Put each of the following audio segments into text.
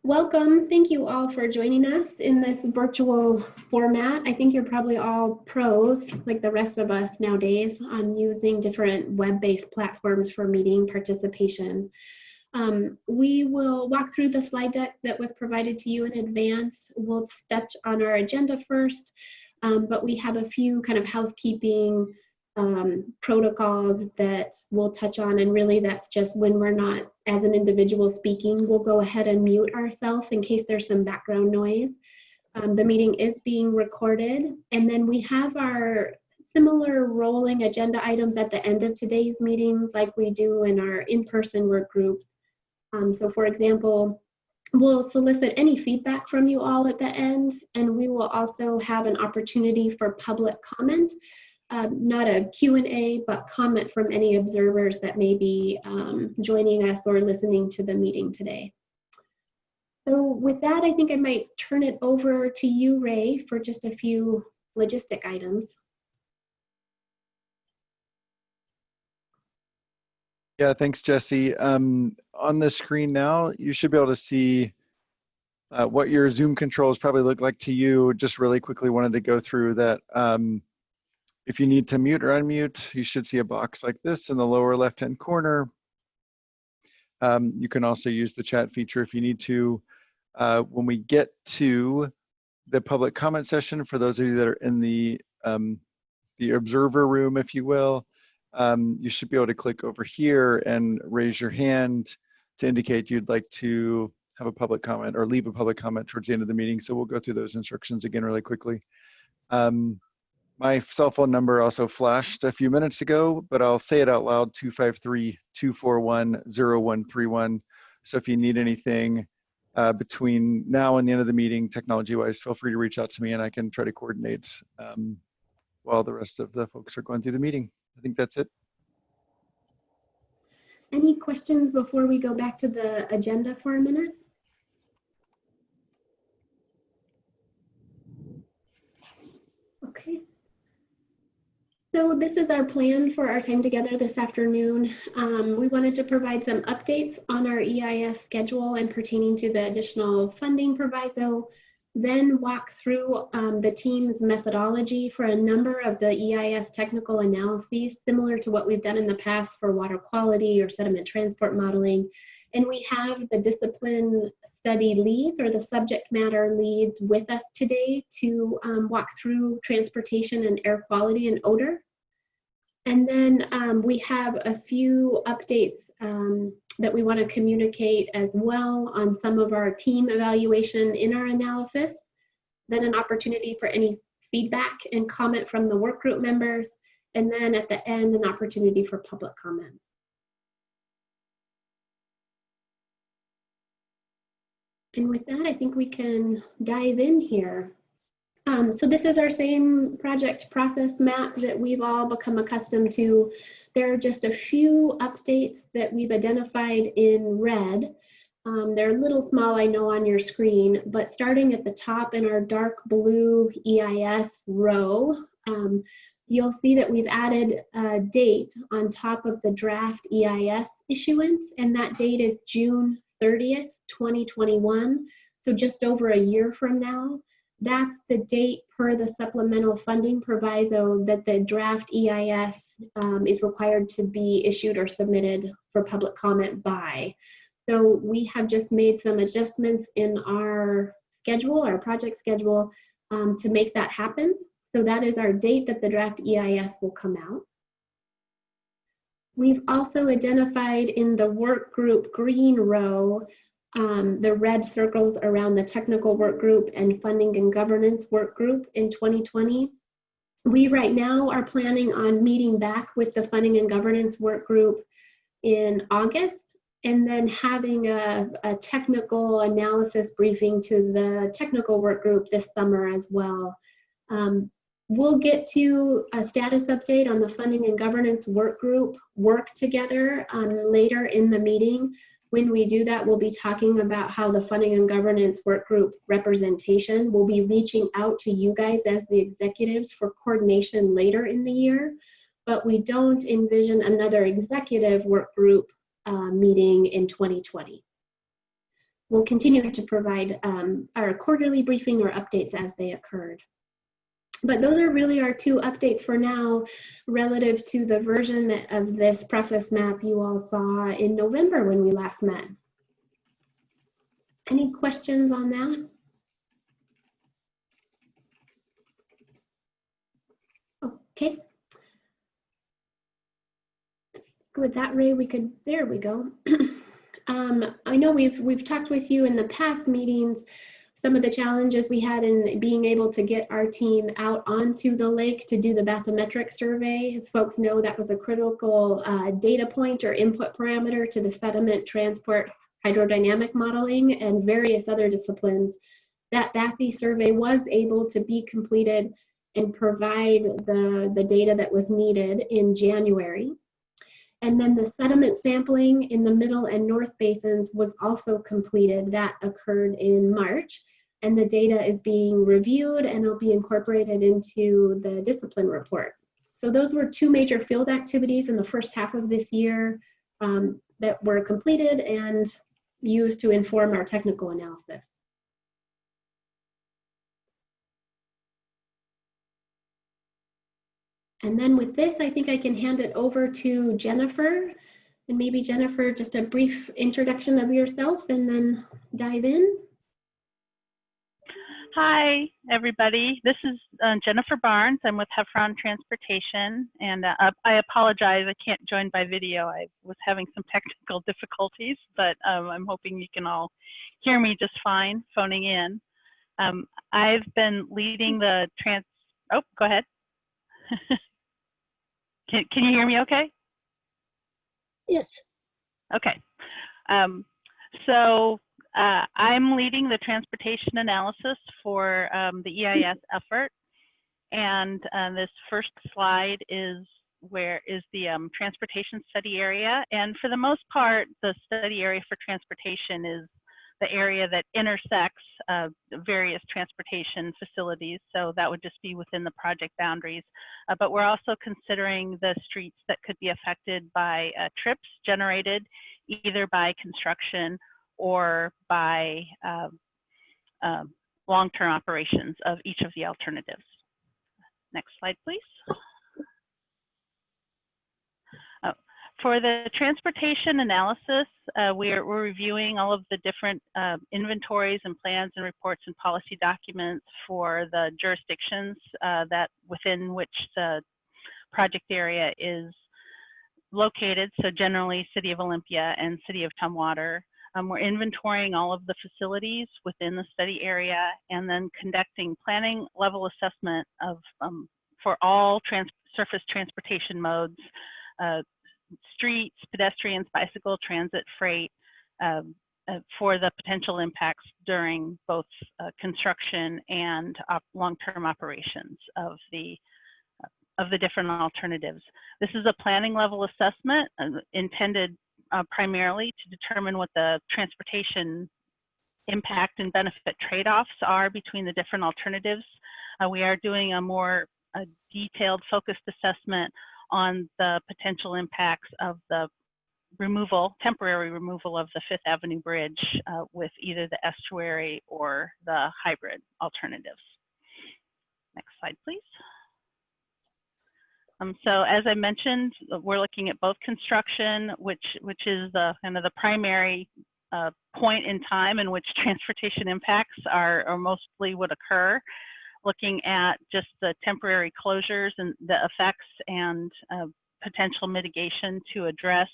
Welcome. Thank you all for joining us in this virtual format. I think you're probably all pros, like the rest of us nowadays, on using different web-based platforms for meeting participation. We will walk through the slide deck that was provided to you in advance. We'll touch on our agenda first, but we have a few kind of housekeeping protocols that we'll touch on, and really that's just when we're not as an individual speaking, we'll go ahead and mute ourselves in case there's some background noise. The meeting is being recorded, and then we have our similar rolling agenda items at the end of today's meeting like we do in our in-person work groups. So for example, we'll solicit any feedback from you all at the end, and we will also have an opportunity for public comment. Not a Q&A, but comment from any observers that may be joining us or listening to the meeting today. So with that, I think I might turn it over to you, Ray, for just a few logistic items. Yeah, thanks, Jesse. On the screen now, you should be able to see what your Zoom controls probably look like to you. Just really quickly wanted to go through that. If you need to mute or unmute, you should see a box like this in the lower left-hand corner. You can also use the chat feature if you need to. When we get to the public comment session, for those of you that are in the observer room, if you will, you should be able to click over here and raise your hand to indicate you'd like to have a public comment or leave a public comment towards the end of the meeting. So we'll go through those instructions again really quickly. My cell phone number also flashed a few minutes ago, but I'll say it out loud, 253-241-0131. So if you need anything between now and the end of the meeting, technology-wise, feel free to reach out to me and I can try to coordinate while the rest of the folks are going through the meeting. I think that's it. Any questions before we go back to the agenda for a minute? Okay. So this is our plan for our time together this afternoon. We wanted to provide some updates on our EIS schedule and pertaining to the additional funding proviso, then walk through the team's methodology for a number of the EIS technical analyses, similar to what we've done in the past for water quality or sediment transport modeling. And we have the discipline study leads or the subject matter leads with us today to walk through transportation and air quality and odor. And then we have a few updates that we want to communicate as well on some of our team evaluation in our analysis. Then an opportunity for any feedback and comment from the work group members. And then at the end, an opportunity for public comment. And with that, I think we can dive in here. So this is our same project process map that we've all become accustomed to. There are just a few updates that we've identified in red. They're a little small, I know, on your screen, but starting at the top in our dark blue EIS row, you'll see that we've added a date on top of the draft EIS issuance, and that date is June 30th, 2021, so just over a year from now. That's the date per the supplemental funding proviso that the draft EIS is required to be issued or submitted for public comment by. So we have just made some adjustments in our schedule, our project schedule, to make that happen. So that is our date that the draft EIS will come out. We've also identified in the work group green row the red circles around the technical work group and funding and governance work group in 2020. We right now are planning on meeting back with the funding and governance work group in August, and then having a technical analysis briefing to the technical work group this summer as well. We'll get to a status update on the funding and governance work group work together later in the meeting. When we do that, we'll be talking about how the funding and governance work group representation will be reaching out to you guys as the executives for coordination later in the year, but we don't envision another executive work group meeting in 2020. we'll continue to provide our quarterly briefing or updates as they occurred. But those are really our two updates for now relative to the version of this process map you all saw in November when we last met. Any questions on that? Okay. With that, Ray, we could, there we go. I know we've talked with you in the past meetings, some of the challenges we had in being able to get our team out onto the lake to do the bathymetric survey. As folks know, that was a critical data point or input parameter to the sediment transport hydrodynamic modeling and various other disciplines. That bathy survey was able to be completed and provide the data that was needed in January. And then the sediment sampling in the middle and north basins was also completed. That occurred in March, and the data is being reviewed and will be incorporated into the discipline report. So those were two major field activities in the first half of this year that were completed and used to inform our technical analysis. And then with this, I think I can hand it over to Jennifer. And maybe Jennifer, just a brief introduction of yourself and then dive in. Hi, everybody. This is Jennifer Barnes. I'm with Heffron Transportation. And I apologize, I can't join by video. I was having some technical difficulties, but I'm hoping you can all hear me just fine phoning in. I've been leading the oh, go ahead. Can you hear me okay? Yes. Okay. So I'm leading the transportation analysis for the EIS effort. And this first slide is the transportation study area. And for the most part, the study area for transportation is the area that intersects various transportation facilities. So that would just be within the project boundaries. But we're also considering the streets that could be affected by trips generated either by construction or by long-term operations of each of the alternatives. Next slide, please. For the transportation analysis, we're reviewing all of the different inventories and plans and reports and policy documents for the jurisdictions that within which the project area is located. So generally City of Olympia and City of Tumwater. We're inventorying all of the facilities within the study area and then conducting planning level assessment of for all surface transportation modes, streets, pedestrians, bicycle, transit, freight, for the potential impacts during both construction and long-term operations of the different alternatives. This is a planning level assessment intended primarily to determine what the transportation impact and benefit trade-offs are between the different alternatives. We are doing a more detailed, focused assessment on the potential impacts of the temporary removal of the Fifth Avenue Bridge with either the estuary or the hybrid alternatives. Next slide, please. So as I mentioned, we're looking at both construction, which is the kind of the primary point in time in which transportation impacts are mostly would occur. Looking at just the temporary closures and the effects and potential mitigation to address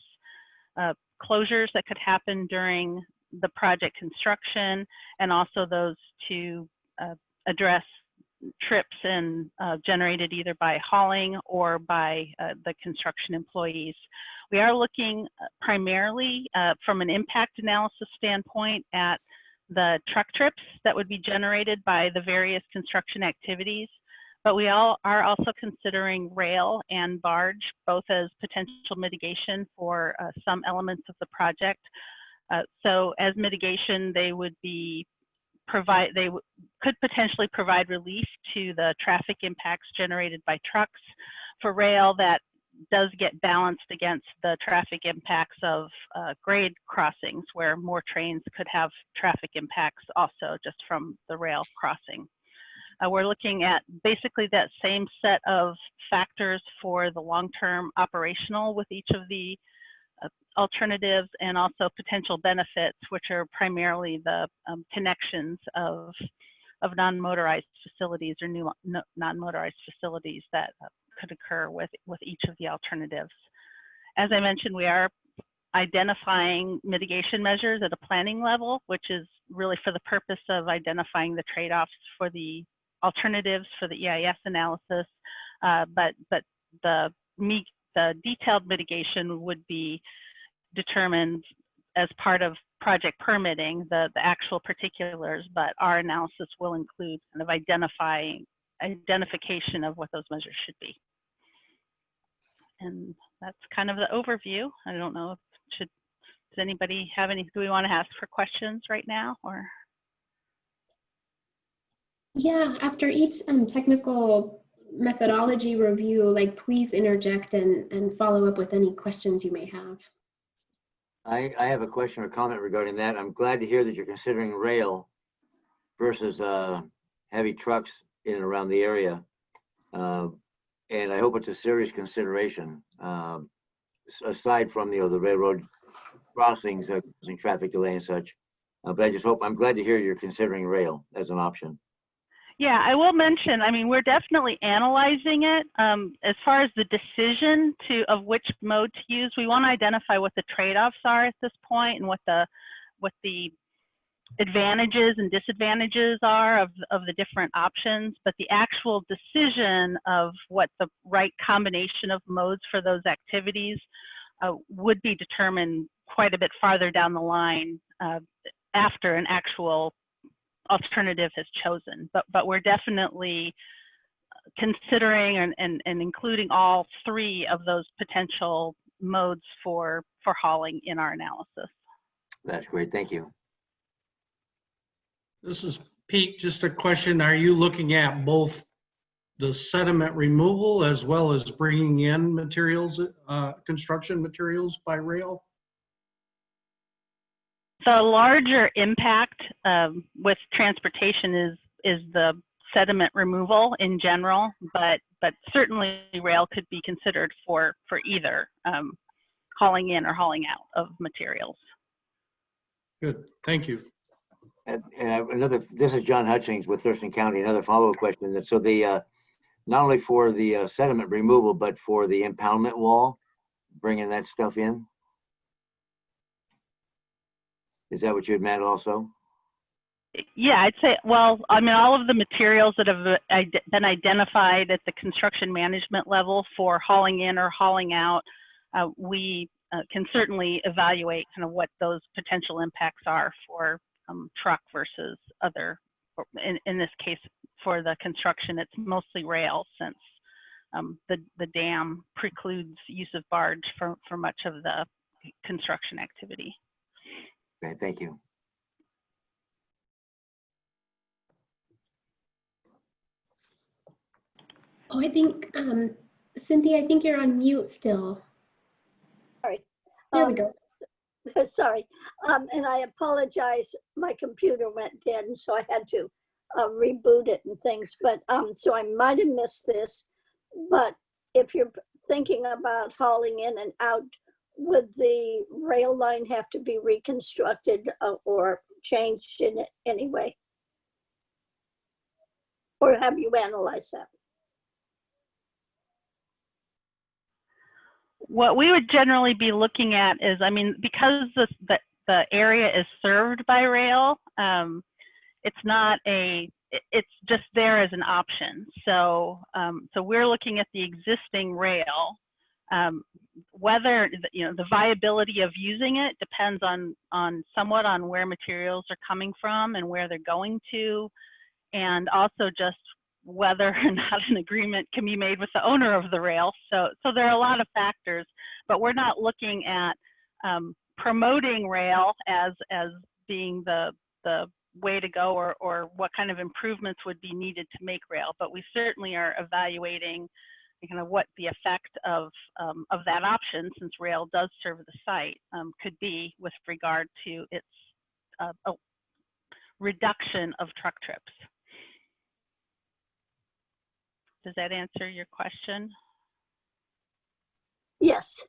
closures that could happen during the project construction, and also those to address trips and generated either by hauling or by the construction employees. We are looking primarily from an impact analysis standpoint at the truck trips that would be generated by the various construction activities, but we are also considering rail and barge, both as potential mitigation for some elements of the project. So as mitigation, they would be could potentially provide relief to the traffic impacts generated by trucks. For rail, that does get balanced against the traffic impacts of grade crossings, where more trains could have traffic impacts also just from the rail crossing. We're looking at basically that same set of factors for the long-term operational with each of the alternatives, and also potential benefits, which are primarily the connections of non-motorized facilities or new non-motorized facilities that could occur with each of the alternatives. As I mentioned, we are identifying mitigation measures at a planning level, which is really for the purpose of identifying the trade-offs for the alternatives for the EIS analysis, but the detailed mitigation would be determined as part of project permitting, the actual particulars, but our analysis will include kind of identification of what those measures should be. And that's kind of the overview. I don't know if does anybody have any, do we want to ask for questions right now, or? Yeah, after each technical methodology review, like please interject and follow up with any questions you may have. I have a question or comment regarding that. I'm glad to hear that you're considering rail versus heavy trucks in and around the area. And I hope it's a serious consideration, aside from the railroad crossings, causing traffic delay and such. But I just hope, I'm glad to hear you're considering rail as an option. Yeah, I will mention, I mean, we're definitely analyzing it. As far as the decision of which mode to use, we want to identify what the trade-offs are at this point and what the advantages and disadvantages are of the different options. But the actual decision of what the right combination of modes for those activities would be determined quite a bit farther down the line after an actual alternative has chosen, but we're definitely considering and including all three of those potential modes for hauling in our analysis. That's great, thank you. This is Pete, just a question. Are you looking at both the sediment removal as well as bringing in materials, construction materials by rail? The larger impact with transportation is the sediment removal in general, but certainly rail could be considered for either hauling in or hauling out of materials. Good, thank you. And this is John Hutchings with Thurston County. Another follow-up question. So not only for the sediment removal, but for the impoundment wall, bringing that stuff in. Is that what you had meant also? Yeah, I'd say, well, I mean, all of the materials that have been identified at the construction management level for hauling in or hauling out, we can certainly evaluate kind of what those potential impacts are for truck versus other, in this case, for the construction, it's mostly rail, since the dam precludes use of barge for much of the construction activity. Okay, thank you. Oh, I think, Cynthia, I think you're on mute still. Sorry. There we go. Sorry. And I apologize. My computer went dead, so I had to reboot it and things. But so I might have missed this. But if you're thinking about hauling in and out, would the rail line have to be reconstructed or changed in any way? Or have you analyzed that? What we would generally be looking at is, I mean, because the area is served by rail, it's just there as an option. So so we're looking at the existing rail. Whether the viability of using it depends on somewhat on where materials are coming from and where they're going to, and also just whether or not an agreement can be made with the owner of the rail. So there are a lot of factors, but we're not looking at promoting rail as being the way to go, or what kind of improvements would be needed to make rail. But we certainly are evaluating kind of what the effect of that option, since rail does serve the site, could be with regard to its reduction of truck trips. Does that answer your question? Yes.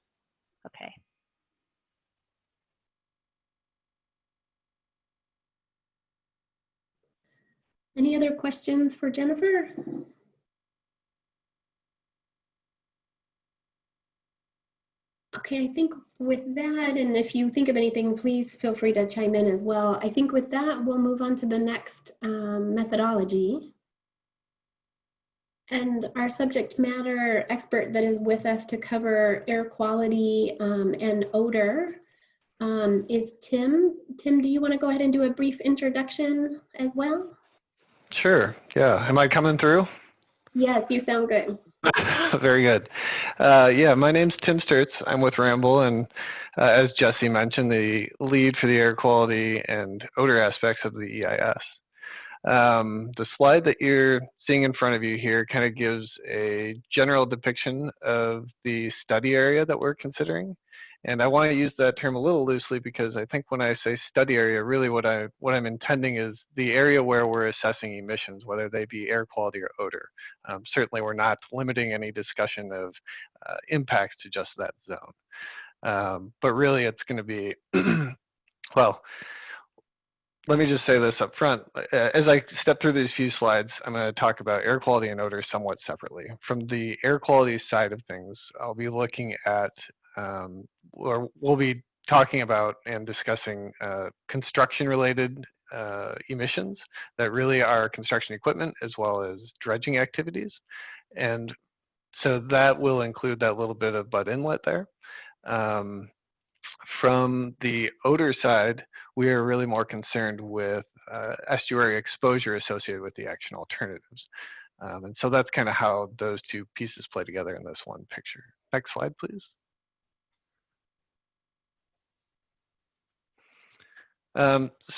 Okay. Any other questions for Jennifer? Okay, I think with that, and if you think of anything, please feel free to chime in as well. I think with that, we'll move on to the next methodology. And our subject matter expert that is with us to cover air quality and odor is Tim. Tim, do you want to go ahead and do a brief introduction as well? Sure. Yeah. Am I coming through? Yes, you sound good. Very good. Yeah, my name's Tim Sturtz. I'm with Ramble, and as Jesse mentioned, the lead for the air quality and odor aspects of the EIS. The slide that you're seeing in front of you here kind of gives a general depiction of the study area that we're considering. And I want to use that term a little loosely because I think when I say study area, really what I'm intending is the area where we're assessing emissions, whether they be air quality or odor. Certainly we're not limiting any discussion of impacts to just that zone. But really it's going to be, well, let me just say this up front. As I step through these few slides, I'm going to talk about air quality and odor somewhat separately. From the air quality side of things, I'll be looking at, or we'll be talking about and discussing construction-related emissions that really are construction equipment as well as dredging activities. And so that will include that little bit of butt inlet there. From the odor side, we are really more concerned with estuary exposure associated with the action alternatives. And so that's kind of how those two pieces play together in this one picture. Next slide, please.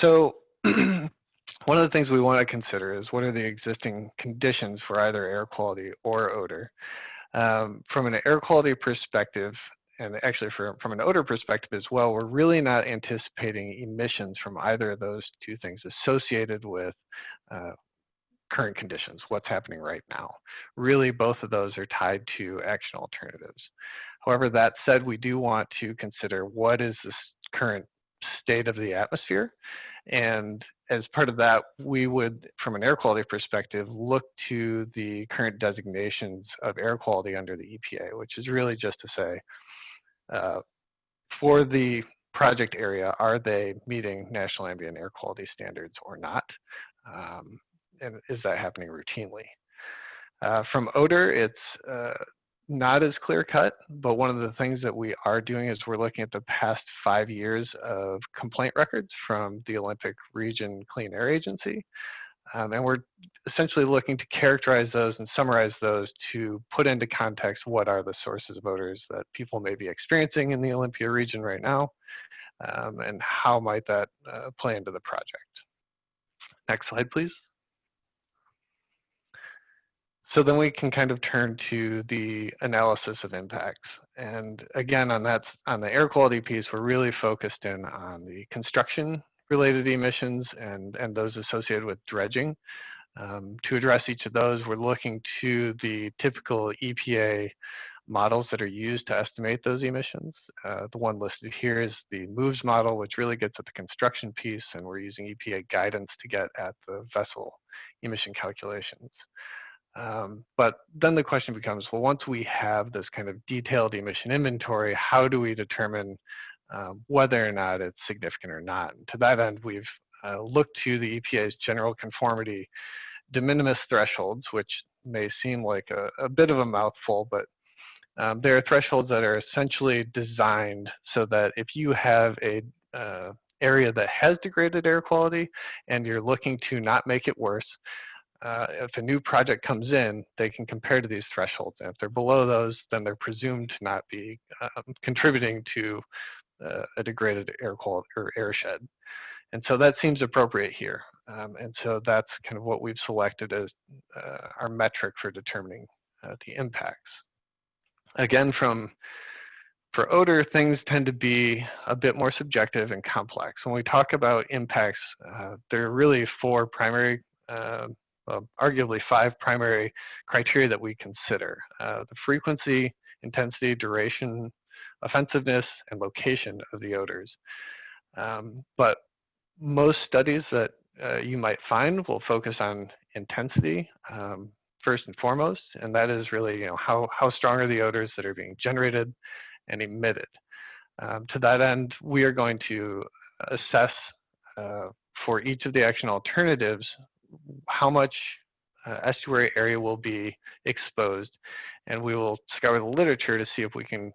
So one of the things we want to consider is what are the existing conditions for either air quality or odor. From an air quality perspective, and actually from an odor perspective as well, we're really not anticipating emissions from either of those two things associated with current conditions, what's happening right now. Really, both of those are tied to action alternatives. However, that said, we do want to consider what is the current state of the atmosphere. And as part of that, we would, from an air quality perspective, look to the current designations of air quality under the EPA, which is really just to say, for the project area, are they meeting national ambient air quality standards or not? And is that happening routinely? From odor, it's not as clear cut, but one of the things that we are doing is we're looking at the past 5 years of complaint records from the Olympic Region Clean Air Agency. And we're essentially looking to characterize those and summarize those to put into context what are the sources of odors that people may be experiencing in the Olympia region right now, and how might that play into the project. Next slide, please. So then we can kind of turn to the analysis of impacts. And again, on the air quality piece, we're really focused in on the construction related emissions and those associated with dredging. To address each of those, we're looking to the typical EPA models that are used to estimate those emissions. The one listed here is the MOVES model, which really gets at the construction piece, and we're using EPA guidance to get at the vessel emission calculations. But then the question becomes, well, once we have this kind of detailed emission inventory, how do we determine whether or not it's significant or not? And to that end, we've looked to the EPA's general conformity de minimis thresholds, which may seem like a bit of a mouthful, but there are thresholds that are essentially designed so that if you have a area that has degraded air quality and you're looking to not make it worse, if a new project comes in, they can compare to these thresholds. And if they're below those, then they're presumed to not be contributing to a degraded air quality or air shed. And so that seems appropriate here. And so that's kind of what we've selected as our metric for determining the impacts. Again, for odor, things tend to be a bit more subjective and complex. When we talk about impacts, there are really four primary, arguably five primary criteria that we consider. The frequency, intensity, duration, offensiveness, and location of the odors. But most studies that you might find will focus on intensity first and foremost, and that is really, how strong are the odors that are being generated and emitted. To that end, we are going to assess for each of the action alternatives how much estuary area will be exposed, and we will scour the literature to see if we can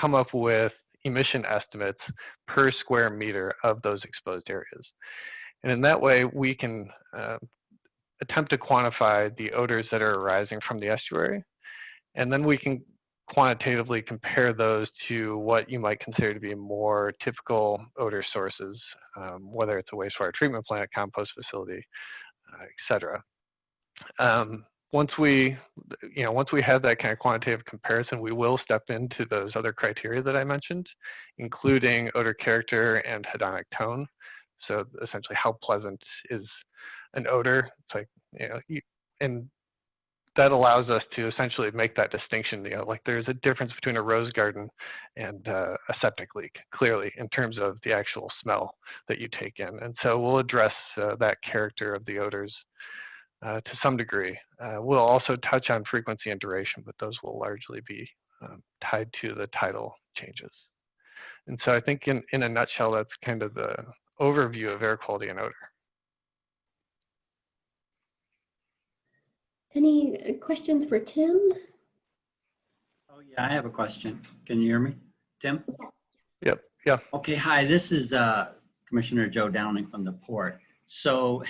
come up with emission estimates per square meter of those exposed areas. And in that way, we can attempt to quantify the odors that are arising from the estuary, and then we can quantitatively compare those to what you might consider to be more typical odor sources, whether it's a wastewater treatment plant, compost facility, et cetera. Once we have that kind of quantitative comparison, we will step into those other criteria that I mentioned, including odor character and hedonic tone. So essentially, how pleasant is an odor? It's like, and that allows us to essentially make that distinction. Like there's a difference between a rose garden and a septic leak, clearly, in terms of the actual smell that you take in. And so we'll address that character of the odors to some degree. We'll also touch on frequency and duration, but those will largely be tied to the tidal changes. And so I think in a nutshell, that's kind of the overview of air quality and odor. Any questions for Tim? Oh yeah, I have a question. Can you hear me, Tim? Yep, yeah. Okay, hi, this is Commissioner Joe Downing from the Port. So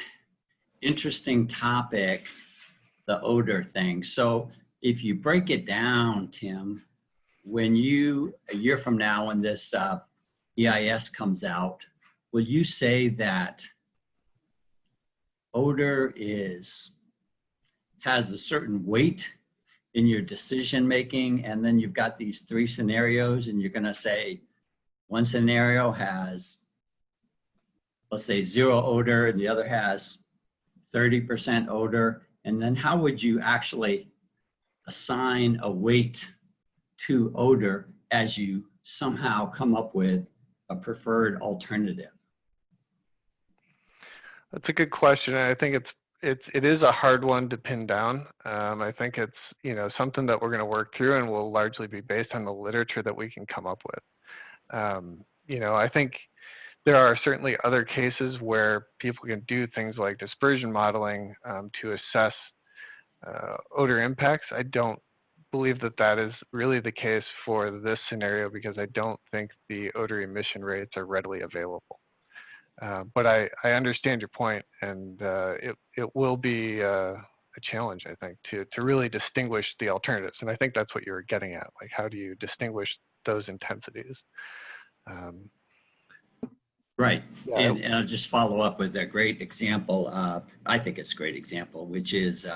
interesting topic, the odor thing. So if you break it down, Tim, when you, a year from now, when this EIS comes out, will you say that odor has a certain weight in your decision making, and then you've got these three scenarios, and you're going to say one scenario has, let's say, 0 odor, and the other has 30% odor, and then how would you actually assign a weight to odor as you somehow come up with a preferred alternative? That's a good question. I think it is a hard one to pin down. I think it's something that we're going to work through, and will largely be based on the literature that we can come up with. I think there are certainly other cases where people can do things like dispersion modeling to assess odor impacts. I don't believe that that is really the case for this scenario, because I don't think the odor emission rates are readily available. But I understand your point, and it will be a challenge, I think, to really distinguish the alternatives. And I think that's what you were getting at, like how do you distinguish those intensities? Right, Yeah. and I'll just follow up with a great example. I think it's a great example, which is,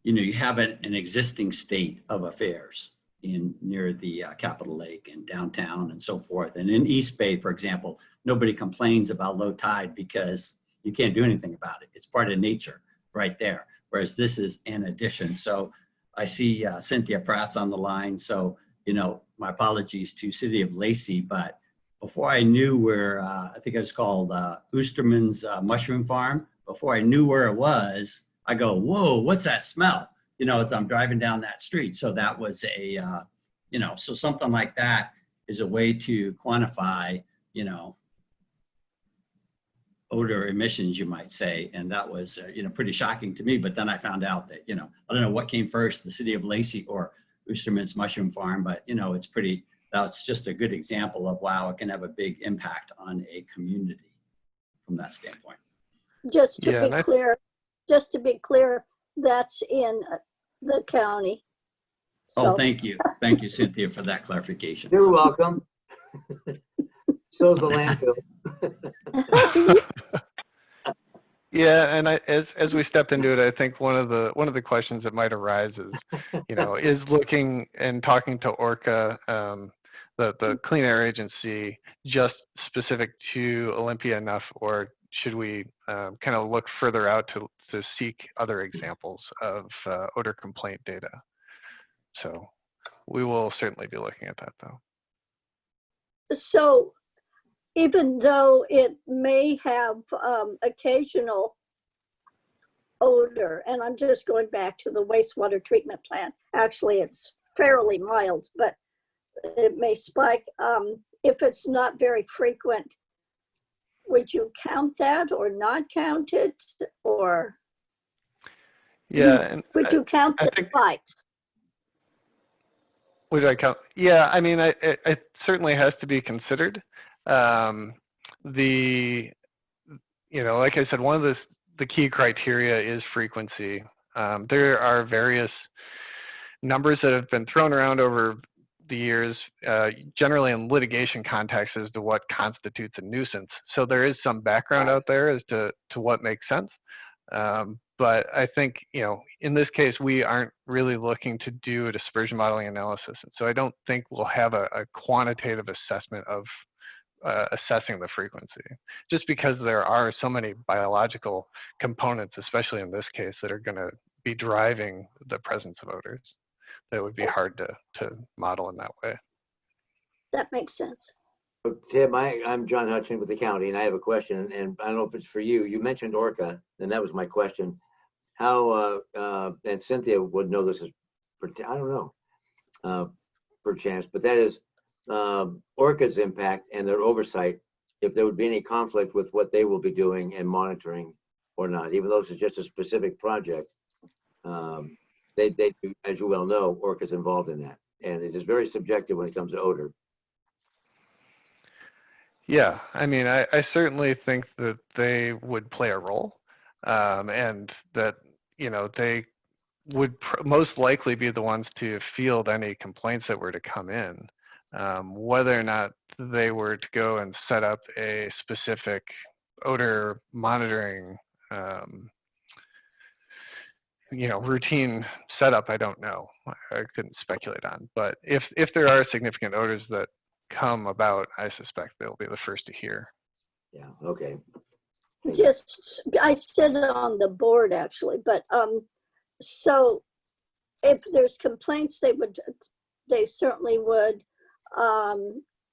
you have an existing state of affairs near the Capitol Lake and downtown and so forth. And in East Bay, for example, nobody complains about low tide because you can't do anything about it. It's part of nature right there. Whereas this is an addition. So I see Cynthia Pratt's on the line. So, my apologies to City of Lacey, but before I knew where, I think it was called Oosterman's Mushroom Farm, before I knew where it was, I go, whoa, what's that smell? As I'm driving down that street. So that was so something like that is a way to quantify, odor emissions, you might say. And that was, pretty shocking to me. But then I found out that, I don't know what came first, the City of Lacey or Oosterman's Mushroom Farm, but, that's just a good example of, wow, it can have a big impact on a community from that standpoint. Just to be clear, that's in the county. Oh, thank you. Thank you, Cynthia, for that clarification. You're welcome. So is the landfill. Yeah, and as we step into it, I think one of the questions that might arise is, is looking and talking to Orca, the Clean Air Agency, just specific to Olympia enough, or should we kind of look further out to seek other examples of odor complaint data? So we will certainly be looking at that, though. So even though it may have occasional odor, and I'm just going back to the wastewater treatment plant, actually it's fairly mild, but it may spike. If it's not very frequent, would you count that or not count it? Or Yeah, and would you count the spikes? Would I count? Yeah, I mean, it certainly has to be considered. Like I said, one of the key criteria is frequency. There are various numbers that have been thrown around over the years, generally in litigation context, as to what constitutes a nuisance. So there is some background out there as to what makes sense. But I think, in this case, we aren't really looking to do a dispersion modeling analysis. And so I don't think we'll have a quantitative assessment of assessing the frequency, just because there are so many biological components, especially in this case, that are going to be driving the presence of odors. That would be hard to model in that way. That makes sense. So, Tim, I'm John Hutchin with the county, and I have a question, and I don't know if it's for you. You mentioned Orca, and that was my question. How, and Cynthia would know this, I don't know, perchance, but that is Orca's impact and their oversight, if there would be any conflict with what they will be doing and monitoring or not, even though this is just a specific project. They do, as you well know, Orca's involved in that, and it is very subjective when it comes to odor. Yeah, I mean, I certainly think that they would play a role, and that, they would most likely be the ones to field any complaints that were to come in. Whether or not they were to go and set up a specific odor monitoring routine setup, I don't know. I couldn't speculate on. But if there are significant odors that come about, I suspect they'll be the first to hear. Yeah, okay. I sit on the board actually, but so if there's complaints, they certainly would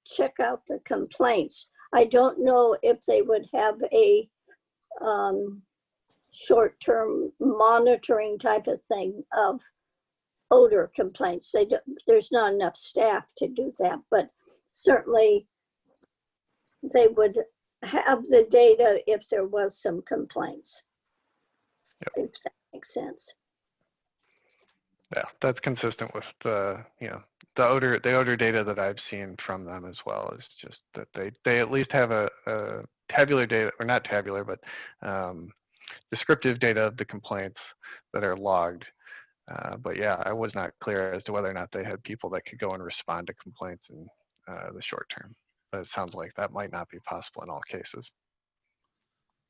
check out the complaints. I don't know if they would have a short-term monitoring type of thing of odor complaints. There's not enough staff to do that, but certainly they would have the data if there was some complaints. Yep. If that makes sense. Yeah, that's consistent with the odor data that I've seen from them as well. Is just that they at least have a tabular data, or not tabular, but descriptive data of the complaints that are logged. But yeah, I was not clear as to whether or not they had people that could go and respond to complaints in the short term. But it sounds like that might not be possible in all cases.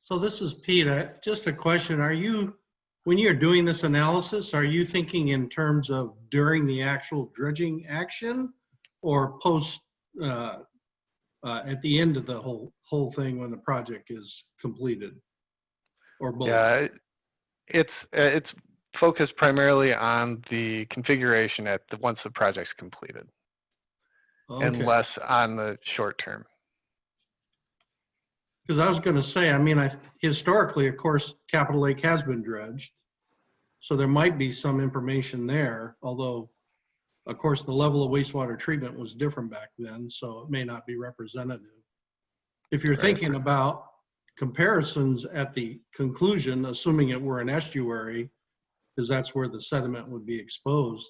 So this is Pete. Just a question. When you're doing this analysis, are you thinking in terms of during the actual dredging action, or post at the end of the whole thing when the project is completed, or both? Yeah, it's focused primarily on the configuration once the project's completed. Okay. And less on the short term. Because I was going to say, I mean, historically, of course, Capitol Lake has been dredged, so there might be some information there, although, of course, the level of wastewater treatment was different back then, so it may not be representative. If you're thinking about comparisons at the conclusion, assuming it were an estuary, because that's where the sediment would be exposed,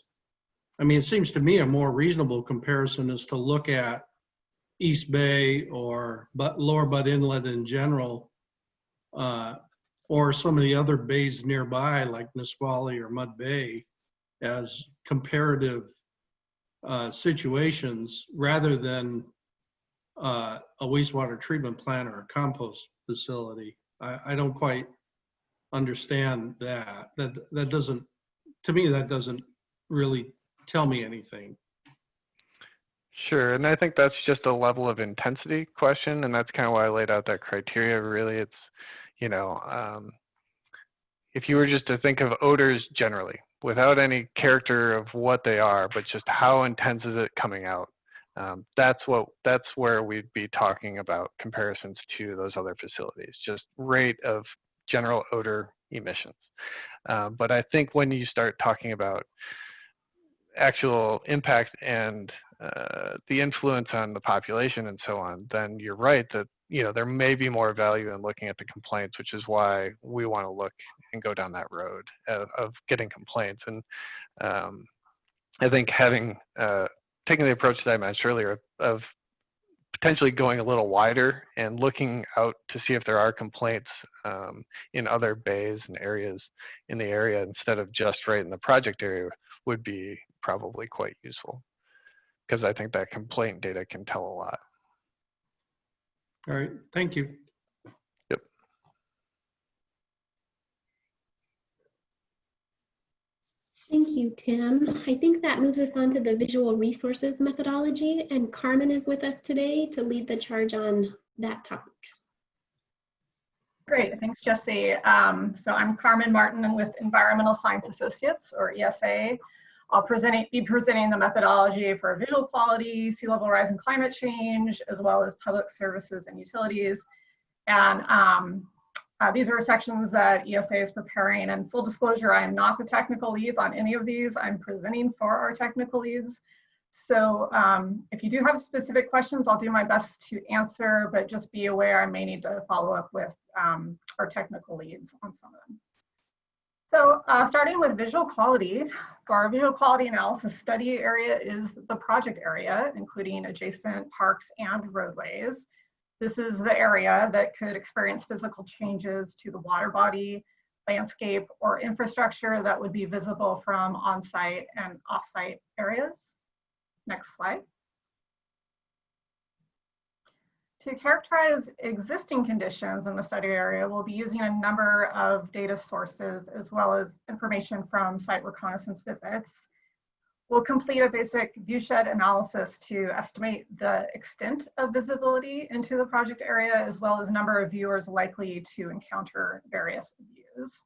I mean, it seems to me a more reasonable comparison is to look at East Bay or Lower Butt Inlet in general, or some of the other bays nearby like Nisqually or Mud Bay as comparative situations, rather than a wastewater treatment plant or a compost facility. I don't quite understand that. That doesn't, to me, that doesn't really tell me anything. Sure, and I think that's just a level of intensity question, and that's kind of why I laid out that criteria. Really, it's, you know, if you were just to think of odors generally, without any character of what they are, but just how intense is it coming out, that's where we'd be talking about comparisons to those other facilities, just rate of general odor emissions. But I think when you start talking about actual impact and the influence on the population and so on, then you're right that, you know, there may be more value in looking at the complaints, which is why we want to look and go down that road of getting complaints. And I think having taking the approach that I mentioned earlier of potentially going a little wider and looking out to see if there are complaints in other bays and areas in the area instead of just right in the project area would be probably quite useful, because I think that complaint data can tell a lot. All right, thank you. Yep. Thank you, Tim. I think that moves us on to the visual resources methodology, and Carmen is with us today to lead the charge on that topic. Great, thanks, Jesse. So I'm Carmen Martin, and with Environmental Science Associates, or ESA. I'll be presenting the methodology for visual quality, sea level rise and climate change, as well as public services and utilities. And these are sections that ESA is preparing. And full disclosure, I am not the technical leads on any of these. I'm presenting for our technical leads. So if you do have specific questions, I'll do my best to answer, but just be aware I may need to follow up with our technical leads on some of them. So starting with visual quality, for our visual quality analysis study area is the project area, including adjacent parks and roadways. This is the area that could experience physical changes to the water body, landscape, or infrastructure that would be visible from on-site and off-site areas. Next slide. To characterize existing conditions in the study area, we'll be using a number of data sources as well as information from site reconnaissance visits. We'll complete a basic viewshed analysis to estimate the extent of visibility into the project area, as well as number of viewers likely to encounter various views.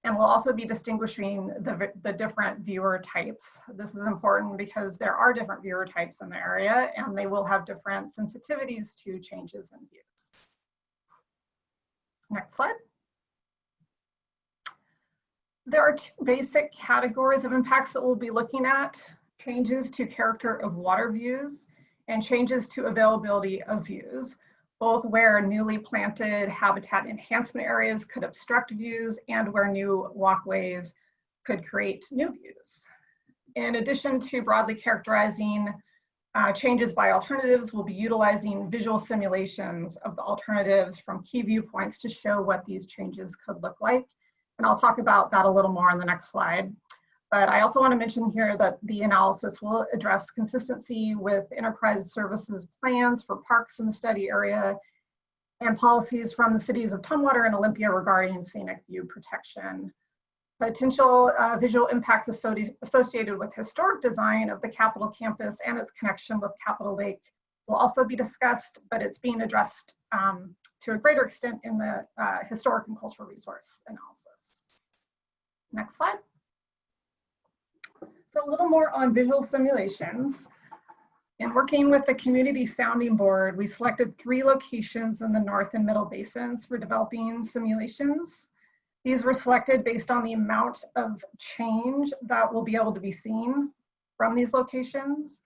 And we'll also be distinguishing the different viewer types. This is important because there are different viewer types in the area, and they will have different sensitivities to changes in views. Next slide. There are two basic categories of impacts that we'll be looking at: changes to character of water views and changes to availability of views, both where newly planted habitat enhancement areas could obstruct views and where new walkways could create new views. In addition to broadly characterizing changes by alternatives, we'll be utilizing visual simulations of the alternatives from key viewpoints to show what these changes could look like. And I'll talk about that a little more on the next slide. But I also want to mention here that the analysis will address consistency with enterprise services plans for parks in the study area and policies from the cities of Tumwater and Olympia regarding scenic view protection. Potential visual impacts associated with historic design of the Capitol campus and its connection with Capitol Lake will also be discussed, but it's being addressed to a greater extent in the historic and cultural resource analysis. Next slide. So a little more on visual simulations. In working with the Community Sounding Board, we selected 3 locations in the North and Middle Basins for developing simulations. These were selected based on the amount of change that will be able to be seen from these locations.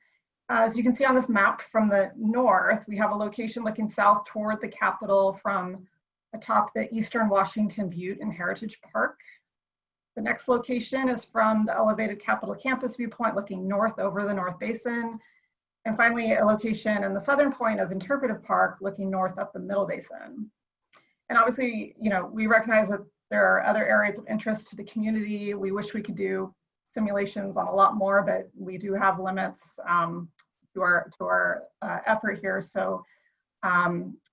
As you can see on this map from the north, we have a location looking south toward the Capitol from atop the Eastern Washington Butte and Heritage Park. The next location is from the elevated Capitol campus viewpoint looking north over the North Basin. And finally, a location in the southern point of Interpretive Park looking north up the Middle Basin. And obviously, you know, we recognize that there are other areas of interest to the community. We wish we could do simulations on a lot more, but we do have limits to our effort here. So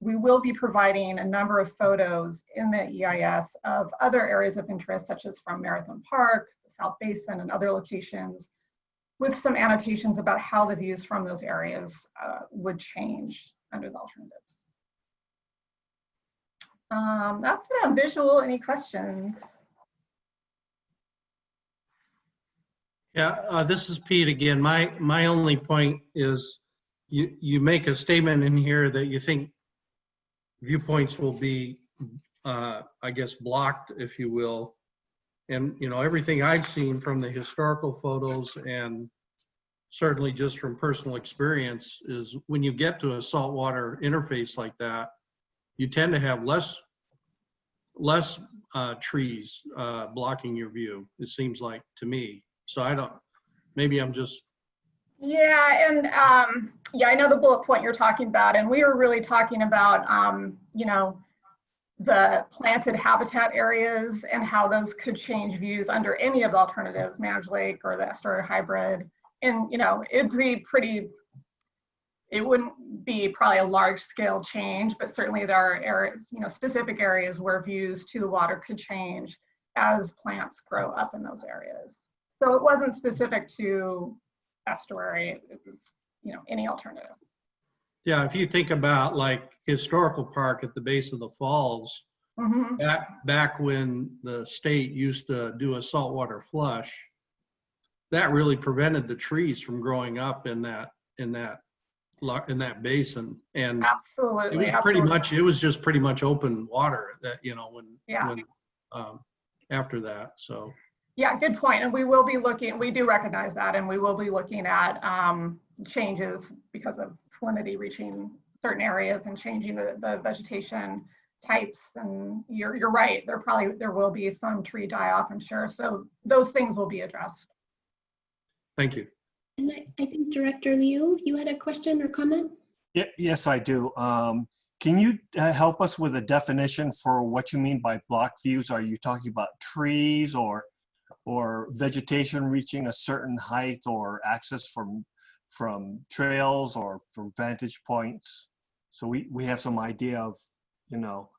We will be providing a number of photos in the EIS of other areas of interest, such as from Marathon Park, the South Basin, and other locations, with some annotations about how the views from those areas would change under the alternatives. That's it on visual. Any questions? Yeah, this is Pete again. My only point is you make a statement in here that you think viewpoints will be, I guess, blocked, if you will. And, you know, everything I've seen from the historical photos and certainly just from personal experience is when you get to a saltwater interface like that, you tend to have less trees blocking your view, it seems like to me. So I don't, maybe I'm just. Yeah, and yeah, I know the bullet point you're talking about, and we were really talking about, you know, the planted habitat areas and how those could change views under any of the alternatives, Managed Lake or the estuary hybrid. And, you know, it'd be pretty, it wouldn't be probably a large scale change, but certainly there are areas, you know, specific areas where views to the water could change as plants grow up in those areas. So it wasn't specific to estuary, it was, you know, any alternative. Yeah, if you think about like historical park at the base of the falls, back when the state used to do a saltwater flush, that really prevented the trees from growing up in that basin. And absolutely, it was pretty much, it was just pretty much open water that, you know, when after that. So yeah, good point. And we will be looking, we do recognize that, and we will be looking at changes because of salinity reaching certain areas and changing the vegetation types. And you're right, there will be some tree die off, I'm sure. So those things will be addressed. Thank you. And I think Director Liu, you had a question or comment? Yeah, yes, I do. Can you help us with a definition for what you mean by block views? Are you talking about trees or vegetation reaching a certain height or access from trails or from vantage points? So we have some idea of, you know,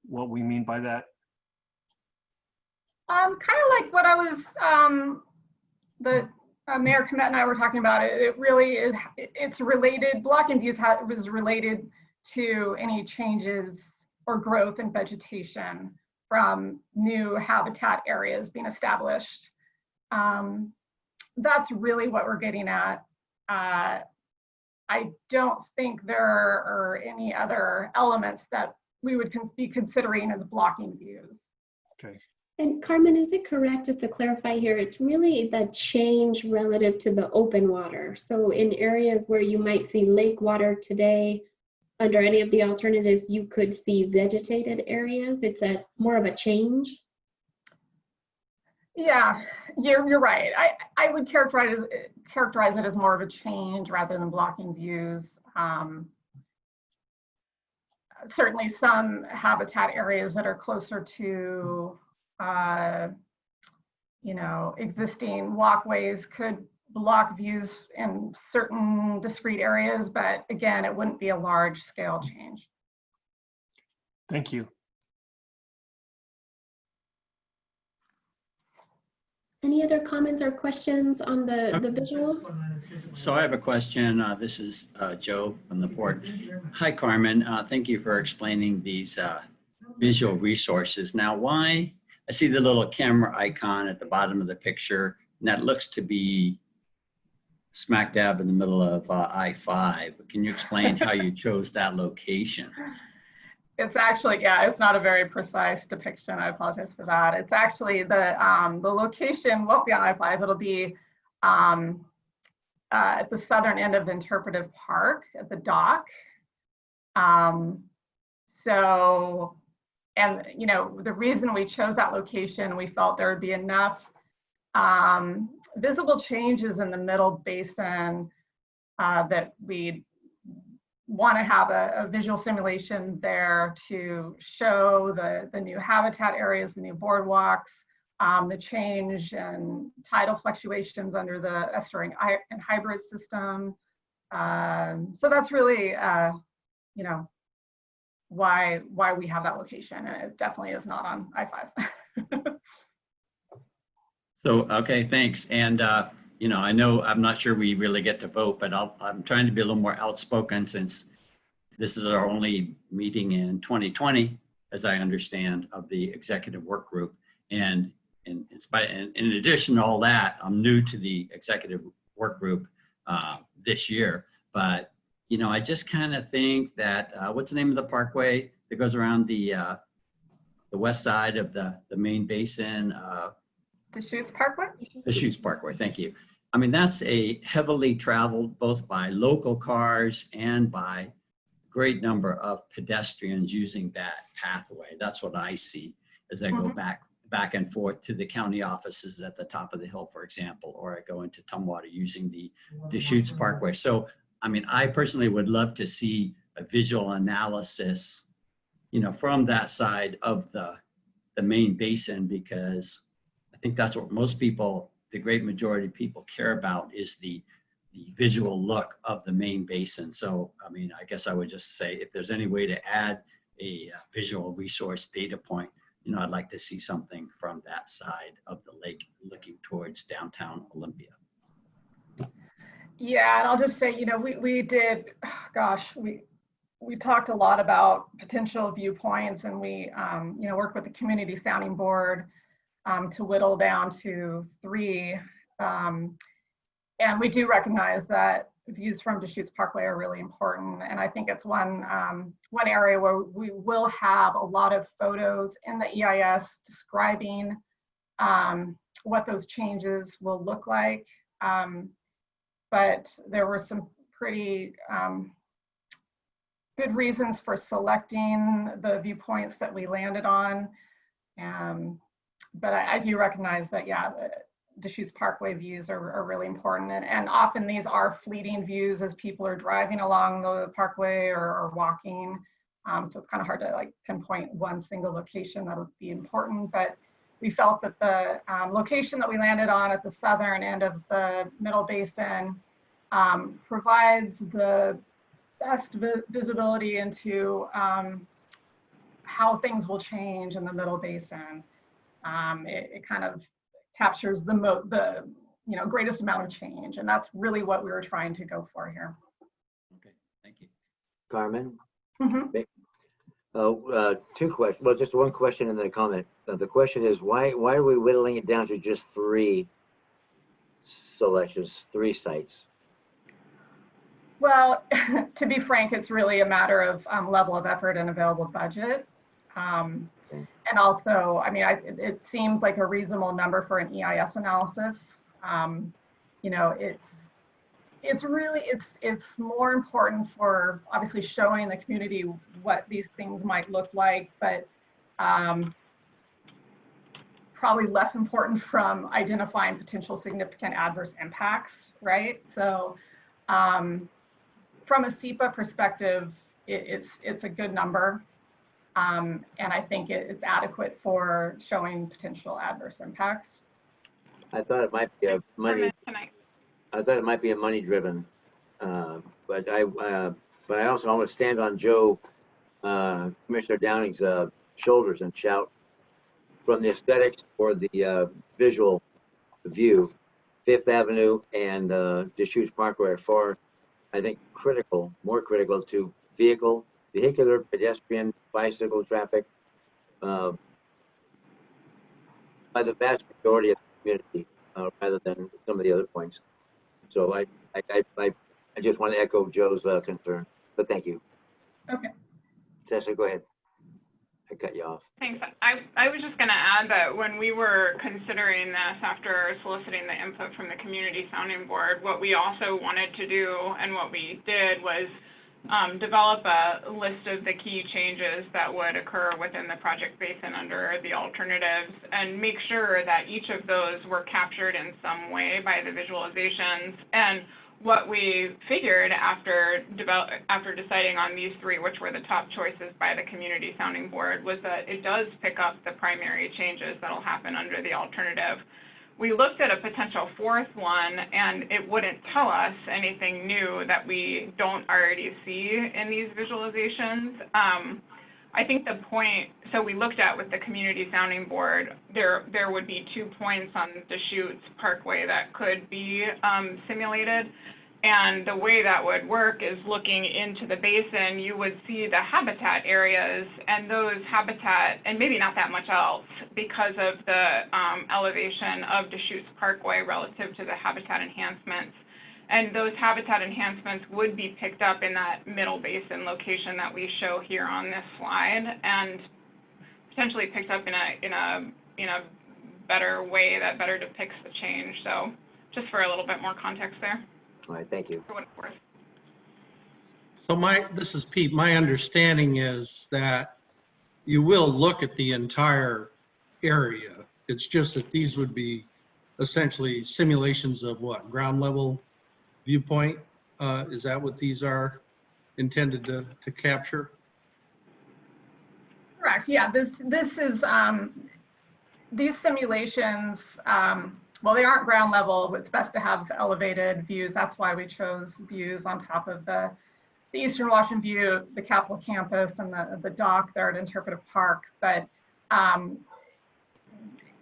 what we mean by that. Kind of like what I was, Mayor Komet and I were talking about. It really is, it's related, blocking views is related to any changes or growth in vegetation from new habitat areas being established. That's really what we're getting at. I don't think there are any other elements that we would be considering as blocking views. Okay. And Carmen, is it correct, just to clarify here, it's really the change relative to the open water. So in areas where you might see lake water today, under any of the alternatives, you could see vegetated areas. It's more of a change. Yeah, you're right. I would characterize it as more of a change rather than blocking views. Certainly some habitat areas that are closer to you know, existing walkways could block views in certain discrete areas, but again, it wouldn't be a large scale change. Thank you. Any other comments or questions on the visual? So I have a question. This is Joe from the board. Hi, Carmen. Thank you for explaining these visual resources. Now, why? I see the little camera icon at the bottom of the picture, and that looks to be smack dab in the middle of I-5. Can you explain how you chose that location? It's actually, yeah, it's not a very precise depiction. I apologize for that. It's actually the location won't be on I-5. It'll be at the southern end of Interpretive Park at the dock. So, and you know, the reason we chose that location, we felt there would be enough visible changes in the middle basin that we'd want to have a visual simulation there to show the new habitat areas, the new boardwalks, the change and tidal fluctuations under the estuary and hybrid system. So that's really, you know, why we have that location. And it definitely is not on I-5. So, okay, thanks. And, you know, I know, I'm not sure we really get to vote, but I'm trying to be a little more outspoken since this is our only meeting in 2020, as I understand, of the executive work group. And in addition to all that, I'm new to the executive work group this year. But, you know, I just kind of think that, what's the name of the parkway that goes around the west side of the main basin? Deschutes Parkway? Deschutes Parkway, thank you. I mean, that's a heavily traveled both by local cars and by a great number of pedestrians using that pathway. That's what I see as I go back and forth to the county offices at the top of the hill, for example, or I go into Tumwater using the Deschutes Parkway. So, I mean, I personally would love to see a visual analysis, you know, from that side of the main basin, because I think that's what most people, the great majority of people care about, is the visual look of the main basin. So, I mean, I guess I would just say if there's any way to add a visual resource data point, you know, I'd like to see something from that side of the lake looking towards downtown Olympia. Yeah, and I'll just say, you know, we did, gosh, we talked a lot about potential viewpoints, and we, you know, worked with the community sounding board to whittle down to 3. And we do recognize that views from Deschutes Parkway are really important. And I think it's one area where we will have a lot of photos in the EIS describing what those changes will look like. But there were some pretty good reasons for selecting the viewpoints that we landed on. But I do recognize that, yeah, the Deschutes Parkway views are really important. And often these are fleeting views as people are driving along the parkway or walking. So it's kind of hard to like pinpoint one single location that would be important. But we felt that the location that we landed on at the southern end of the Middle Basin provides the best visibility into how things will change in the Middle Basin. It kind of captures the you know, greatest amount of change, and that's really what we were trying to go for here. Okay, thank you. Carmen? Mm-hmm. 2 questions. Well, just one question and then a comment. The question is, why are we whittling it down to just 3 selections, 3 sites? Well, to be frank, it's really a matter of level of effort and available budget. And also, I mean, it seems like a reasonable number for an EIS analysis. You know, it's really, it's more important for obviously showing the community what these things might look like, but probably less important from identifying potential significant adverse impacts, right? So from a SEPA perspective, it's a good number. And I think it's adequate for showing potential adverse impacts. I thought it might be a money. I thought it might be a money-driven, but I also want to stand on Joe, Commissioner Downing's shoulders and shout, from the aesthetics or the visual view, 5th Avenue and Deschutes Parkway are far, I think, more critical to vehicular, pedestrian, bicycle traffic by the vast majority of the community, rather than some of the other points. So I just want to echo Joe's concern, but thank you. Okay. Tessa, go ahead. I cut you off. Thanks. I was just going to add that when we were considering this after soliciting the input from the Community Sounding Board, what we also wanted to do and what we did was develop a list of the key changes that would occur within the project basin under the alternatives, and make sure that each of those were captured in some way by the visualizations. And what we figured after deciding on these 3, which were the top choices by the Community Sounding Board, was that it does pick up the primary changes that'll happen under the alternative. We looked at a potential 4th one, and it wouldn't tell us anything new that we don't already see in these visualizations. I think the point, so we looked at with the community sounding board, there would be 2 points on Deschutes Parkway that could be simulated. And the way that would work is looking into the basin, you would see the habitat areas, and those habitat, and maybe not that much else, because of the elevation of Deschutes Parkway relative to the habitat enhancements. And those habitat enhancements would be picked up in that middle basin location that we show here on this slide, and potentially picked up in a better way that better depicts the change. So just for a little bit more context there. All right, thank you. For what it's worth. So this is Pete. My understanding is that you will look at the entire area. It's just that these would be essentially simulations of what, ground level viewpoint? Is that what these are intended to capture? Correct. Yeah. This is these simulations. Well, they aren't ground level. It's best to have elevated views. That's why we chose views on top of the Eastern Washington View, the Capitol campus, and the dock there at Interpretive Park. But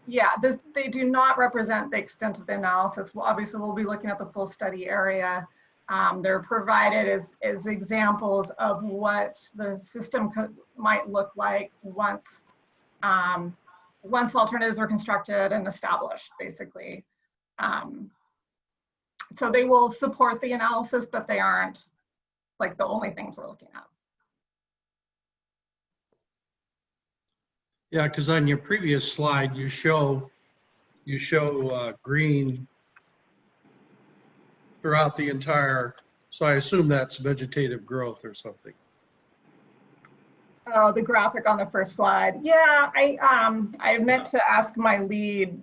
yeah, they do not represent the extent of the analysis. Well, obviously, we'll be looking at the full study area. They're provided as examples of what the system might look like once alternatives are constructed and established, basically. So they will support the analysis, but they aren't like the only things we're looking at. Yeah, because on your previous slide, you show green throughout the entire, so I assume that's vegetative growth or something. Oh, the graphic on the first slide. Yeah, I meant to ask my lead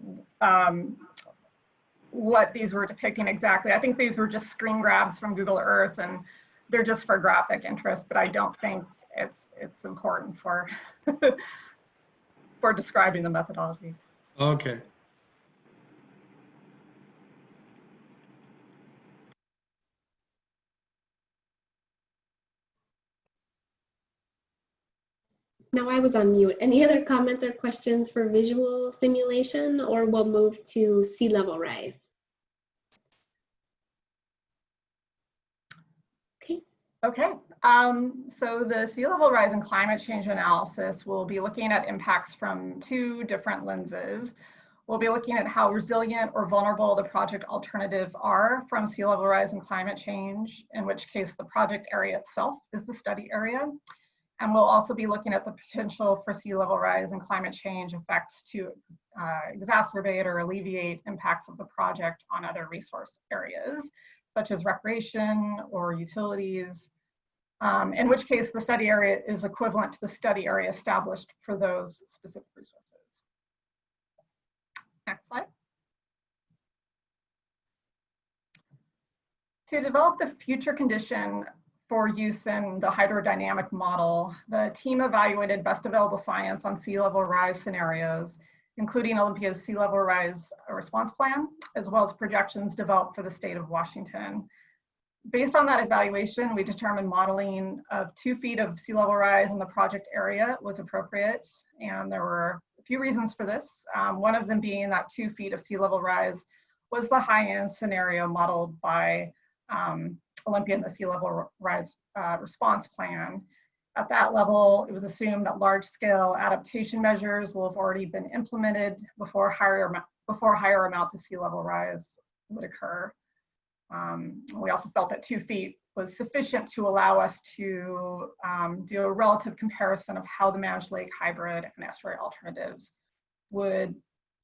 what these were depicting exactly. I think these were just screen grabs from Google Earth, and they're just for graphic interest, but I don't think it's important for for describing the methodology. Okay. Now I was on mute. Any other comments or questions for visual simulation, or we'll move to sea level rise? Okay. Okay. So the sea level rise and climate change analysis will be looking at impacts from 2 different lenses. We'll be looking at how resilient or vulnerable the project alternatives are from sea level rise and climate change, in which case the project area itself is the study area. And we'll also be looking at the potential for sea level rise and climate change effects to exacerbate or alleviate impacts of the project on other resource areas, such as recreation or utilities, in which case the study area is equivalent to the study area established for those specific resources. Next slide. To develop the future condition for use in the hydrodynamic model, the team evaluated best available science on sea level rise scenarios, including Olympia's sea level rise response plan, as well as projections developed for the state of Washington. Based on that evaluation, we determined modeling of 2 feet of sea level rise in the project area was appropriate, and there were a few reasons for this. One of them being that 2 feet of sea level rise was the high-end scenario modeled by Olympia in the sea level rise response plan. At that level, it was assumed that large-scale adaptation measures will have already been implemented before higher amounts of sea level rise would occur. We also felt that 2 feet was sufficient to allow us to do a relative comparison of how the managed lake hybrid and estuary alternatives would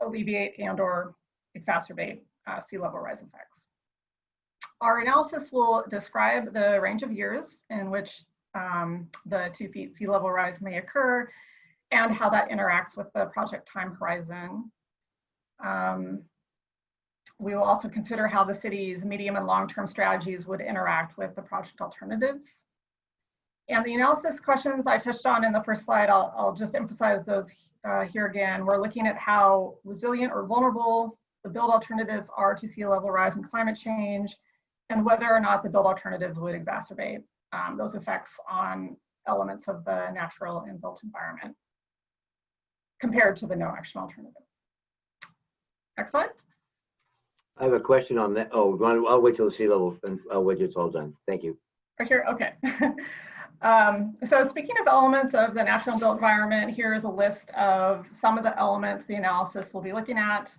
alleviate and/or exacerbate sea level rise effects. Our analysis will describe the range of years in which the 2 feet sea level rise may occur and how that interacts with the project time horizon. We will also consider how the city's medium and long-term strategies would interact with the project alternatives. And the analysis questions I touched on in the first slide, I'll just emphasize those here again. We're looking at how resilient or vulnerable the build alternatives are to sea level rise and climate change, and whether or not the build alternatives would exacerbate those effects on elements of the natural and built environment compared to the no action alternative. Next slide. I have a question on that. Oh, I'll wait till the sea level and I'll wait till it's all done. Thank you. For sure, okay. So speaking of elements of the natural built environment, here is a list of some of the elements the analysis will be looking at.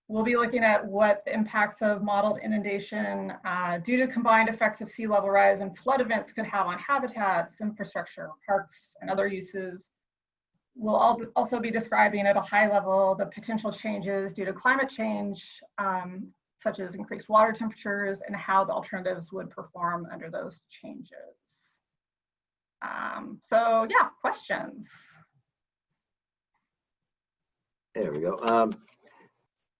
We'll be looking at what the impacts of modeled inundation due to combined effects of sea level rise and flood events could have on habitats, infrastructure, parks, and other uses. We'll also be describing at a high level the potential changes due to climate change, such as increased water temperatures, and how the alternatives would perform under those changes. So yeah, questions? There we go.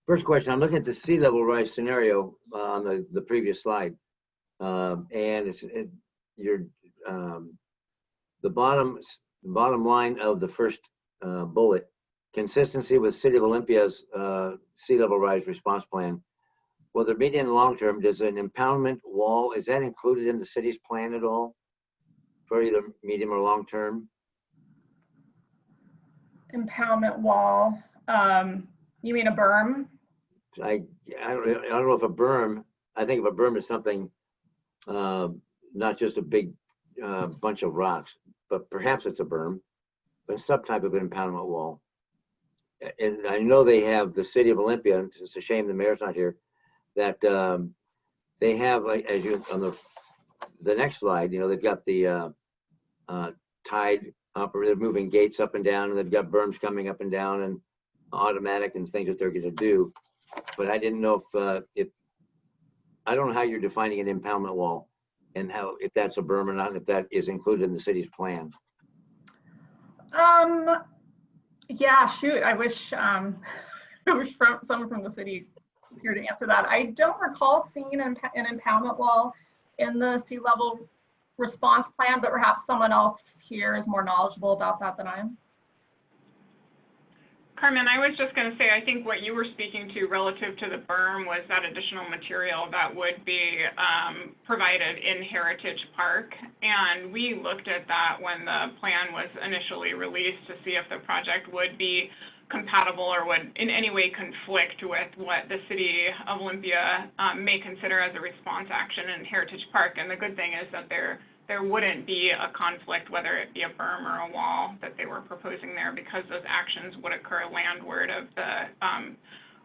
First question, I'm looking at the sea level rise scenario on the previous slide. And it's the bottom line of the first bullet, consistency with City of Olympia's sea level rise response plan. Whether medium and long term, does an impoundment wall, is that included in the city's plan at all for either medium or long term? Impoundment wall, you mean a berm? I don't know if a berm, I think of a berm as something, not just a big bunch of rocks, but perhaps it's a berm, but some type of an impoundment wall. And I know they have the City of Olympia, it's a shame the mayor's not here, that they have, like, as you, on the next slide, you know, they've got the tide they're moving gates up and down, and they've got berms coming up and down and automatic and things that they're going to do. But I didn't know if I don't know how you're defining an impoundment wall and how, if that's a berm or not, and if that is included in the city's plan. Yeah, shoot, I wish someone from the city is here to answer that. I don't recall seeing an impoundment wall in the sea level response plan, but perhaps someone else here is more knowledgeable about that than I am. Carmen, I was just going to say, I think what you were speaking to relative to the berm was that additional material that would be provided in Heritage Park. And we looked at that when the plan was initially released to see if the project would be compatible or would in any way conflict with what the City of Olympia may consider as a response action in Heritage Park. And the good thing is that there wouldn't be a conflict, whether it be a berm or a wall that they were proposing there, because those actions would occur landward of the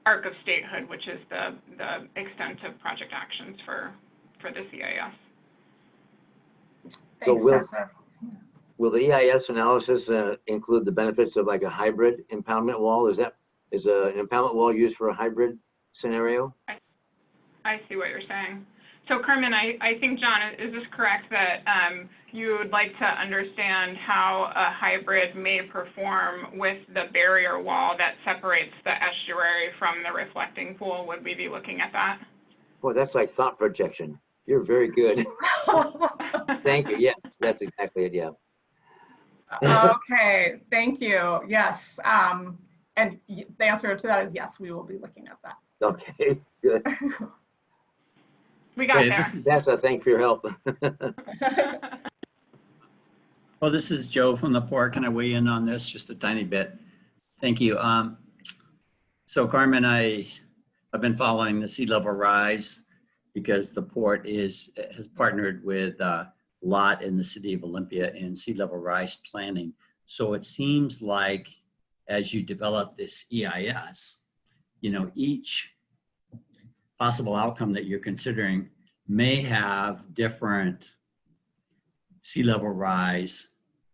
arc of statehood, which is the extent of project actions for the CIS. Thanks, So will the EIS analysis include the benefits of like a hybrid impoundment wall? Is an impoundment wall used for a hybrid scenario? I see what you're saying. So Carmen, I think, John, is this correct that you would like to understand how a hybrid may perform with the barrier wall that separates the estuary from the reflecting pool? Would we be looking at that? Boy, that's like thought projection. You're very good. Thank you. Yes, that's exactly it. Yeah. Okay, thank you. Yes, and the answer to that is yes, we will be looking at that. Okay, good. We got there. That's a thank for your help. Well, this is Joe from the port. Can I weigh in on this just a tiny bit? Thank you. So Carmen, I've been following the sea level rise because the port has partnered with LOT in the City of Olympia in sea level rise planning. So it seems like as you develop this EIS, you know, each possible outcome that you're considering may have different sea level rise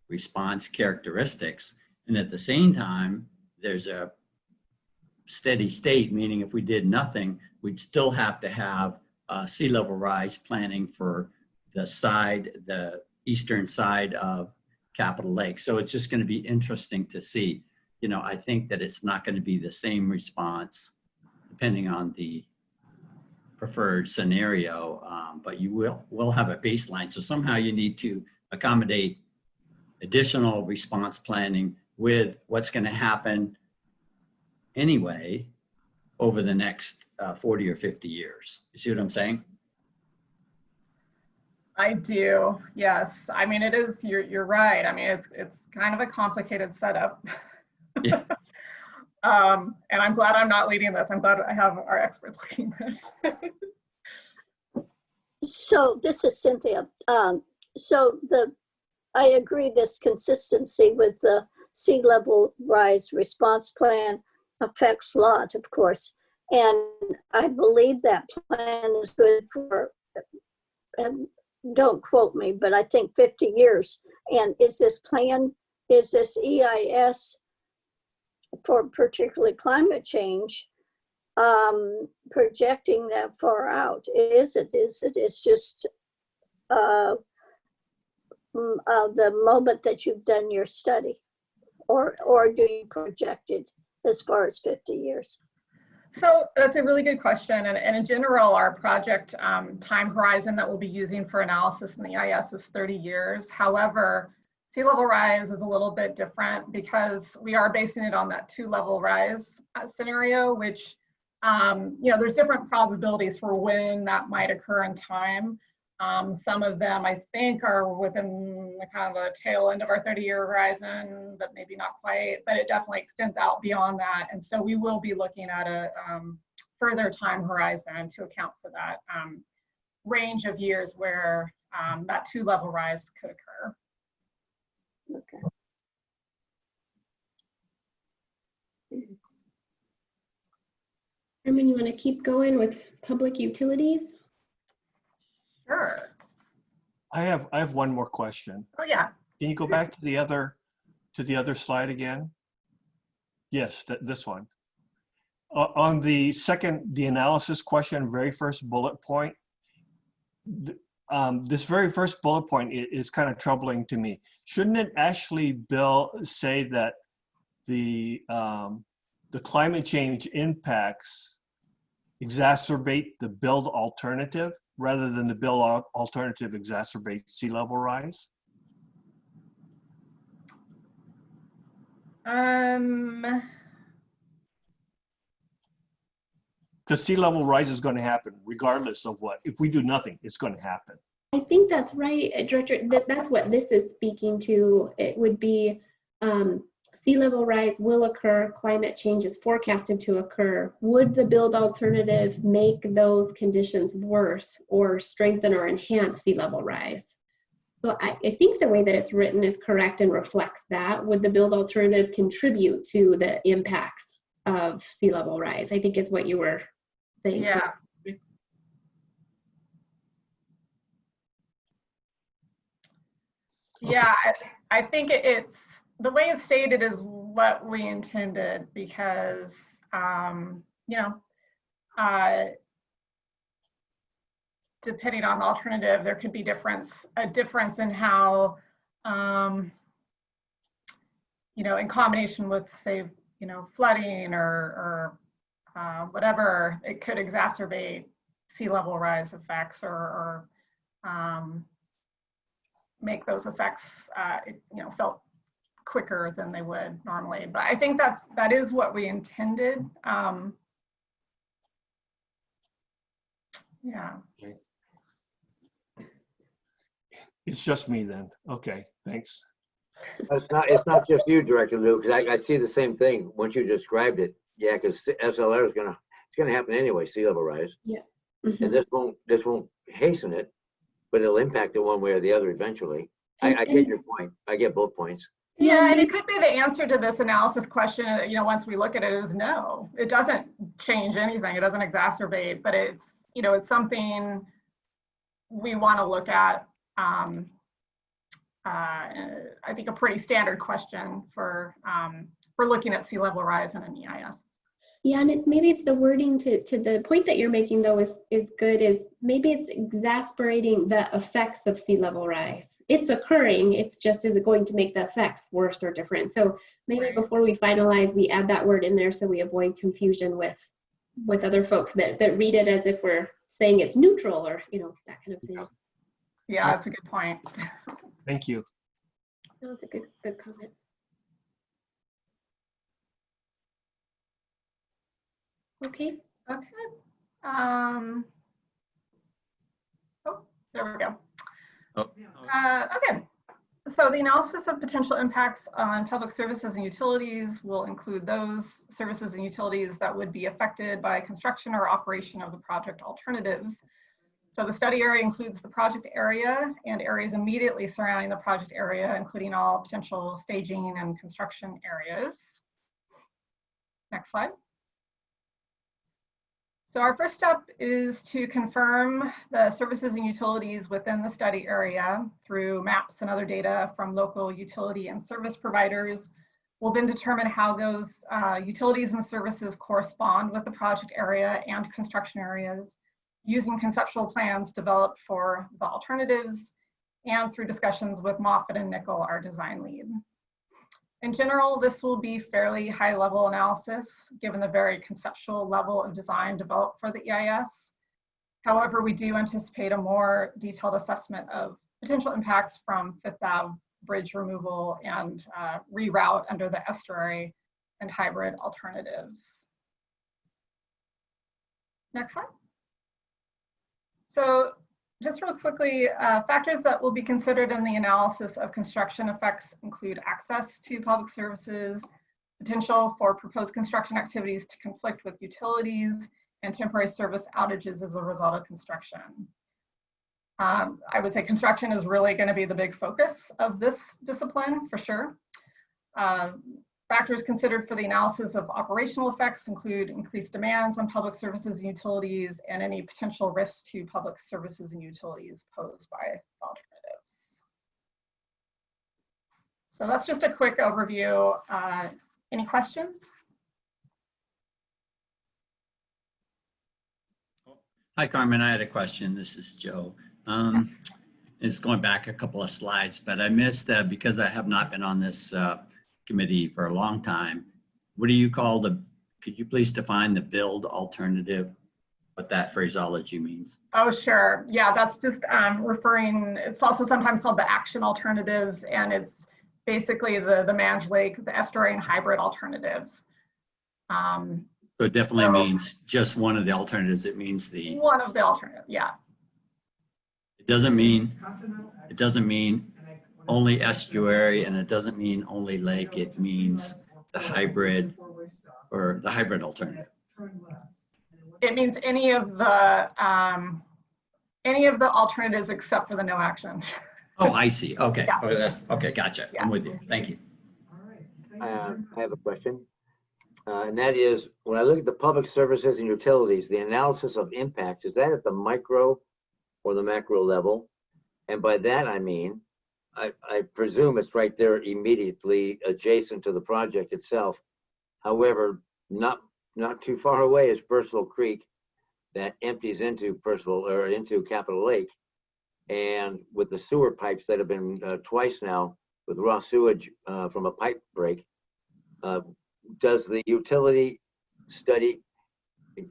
response characteristics. And at the same time, there's a steady state, meaning if we did nothing, we'd still have to have sea level rise planning for the eastern side of Capitol Lake. So it's just going to be interesting to see. You know, I think that it's not going to be the same response depending on the preferred scenario, but you will have a baseline. So somehow you need to accommodate additional response planning with what's going to happen anyway over the next 40 or 50 years. You see what I'm saying? I do, yes. I mean, it is, you're right. I mean, it's kind of a complicated setup. Yeah. And I'm glad I'm not leading this. I'm glad I have our experts leading this. So this is Cynthia. So I agree this consistency with the sea level rise response plan affects lot, of course. And I believe that plan is good for, and don't quote me, but I think 50 years. And is this EIS for particularly climate change, projecting that far out? Is it? It's just the moment that you've done your study, or do you project it as far as 50 years? So that's a really good question. And in general, our project time horizon that we'll be using for analysis in the EIS is 30 years. However, sea level rise is a little bit different because we are basing it on that 2-level rise scenario, which, there's different probabilities for when that might occur in time. Some of them, I think, are within the kind of the tail end of our 30-year horizon, but maybe not quite, but it definitely extends out beyond that. And so we will be looking at a further time horizon to account for that range of years where that 2-level rise could occur. Okay. Carmen, you want to keep going with public utilities? Sure. I have one more question. Oh, yeah. Can you go back to the other slide again? Yes, this one. On the analysis question, very first bullet point, this very first bullet point is kind of troubling to me. Shouldn't it actually, Bill, say that the climate change impacts exacerbate the build alternative rather than the build alternative exacerbate sea level rise? Because sea level rise is going to happen regardless of what. If we do nothing, it's going to happen. I think that's right, Director. That's what this is speaking to. It would be sea level rise will occur, climate change is forecasted to occur. Would the build alternative make those conditions worse or strengthen or enhance sea level rise? So I think the way that it's written is correct and reflects that. Would the build alternative contribute to the impacts of sea level rise? I think is what you were saying. Yeah. Okay. Yeah, I think it's the way it's stated is what we intended because, depending on the alternative, there could be a difference in how, in combination with, say, flooding or whatever, it could exacerbate sea level rise effects or make those effects, felt quicker than they would normally. But I think that is what we intended. Yeah. Okay. It's just me then. Okay, thanks. It's not just you, Director Liu, because I see the same thing once you described it. Yeah, because SLR it's gonna happen anyway, sea level rise. Yeah. Mm-hmm. And this won't hasten it, but it'll impact it one way or the other eventually. I get your point. I get both points. Yeah, and it could be the answer to this analysis question, once we look at it, is no. It doesn't change anything. It doesn't exacerbate, but it's, it's something we want to look at. I think a pretty standard question for looking at sea level rise in an EIS. Yeah, and maybe it's the wording to the point that you're making, though, is good, is maybe it's exacerbating the effects of sea level rise. It's occurring, it's just, is it going to make the effects worse or different? So maybe Right. Before we finalize, we add that word in there so we avoid confusion with other folks that read it as if we're saying it's neutral or, that kind of thing. Yeah, that's a good point. Thank you. No, that's a good comment. Okay. Okay. Oh, there we go. Okay. So the analysis of potential impacts on public services and utilities will include those services and utilities that would be affected by construction or operation of the project alternatives. So the study area includes the project area and areas immediately surrounding the project area, including all potential staging and construction areas. Next slide. So our first step is to confirm the services and utilities within the study area through maps and other data from local utility and service providers. We'll then determine how those utilities and services correspond with the project area and construction areas using conceptual plans developed for the alternatives and through discussions with Moffitt and Nickel, our design lead. In general, this will be fairly high-level analysis, given the very conceptual level of design developed for the EIS. However, we do anticipate a more detailed assessment of potential impacts from Fifth Ave bridge removal and reroute under the estuary and hybrid alternatives. Next slide. So just real quickly, factors that will be considered in the analysis of construction effects include access to public services, potential for proposed construction activities to conflict with utilities, and temporary service outages as a result of construction. I would say construction is really going to be the big focus of this discipline for sure. Factors considered for the analysis of operational effects include increased demands on public services and utilities and any potential risks to public services and utilities posed by alternatives. So that's just a quick overview. Any questions? Hi, Carmen. I had a question. This is Joe. It's going back a couple of slides, but I missed because I have not been on this committee for a long time. What do you call could you please define the build alternative, what that phraseology means? Oh, sure. Yeah, that's just referring, it's also sometimes called the action alternatives, and it's basically the managed lake, the estuary and hybrid alternatives. So it definitely means just one of the alternatives. It means one of the alternatives, yeah. It doesn't mean only estuary, and it doesn't mean only lake. It means the hybrid or the hybrid alternative. It means any of the alternatives except for the no action. Oh, I see. Okay. Yeah. Okay, okay. Gotcha. Yeah. I'm with you. Thank you. I have a question. And that is, when I look at the public services and utilities, the analysis of impact, is that at the micro or the macro level? And by that, I mean, I presume it's right there immediately adjacent to the project itself. However, not too far away is Percival Creek that empties into into Capitol Lake. And with the sewer pipes that have been twice now with raw sewage from a pipe break, does the utility study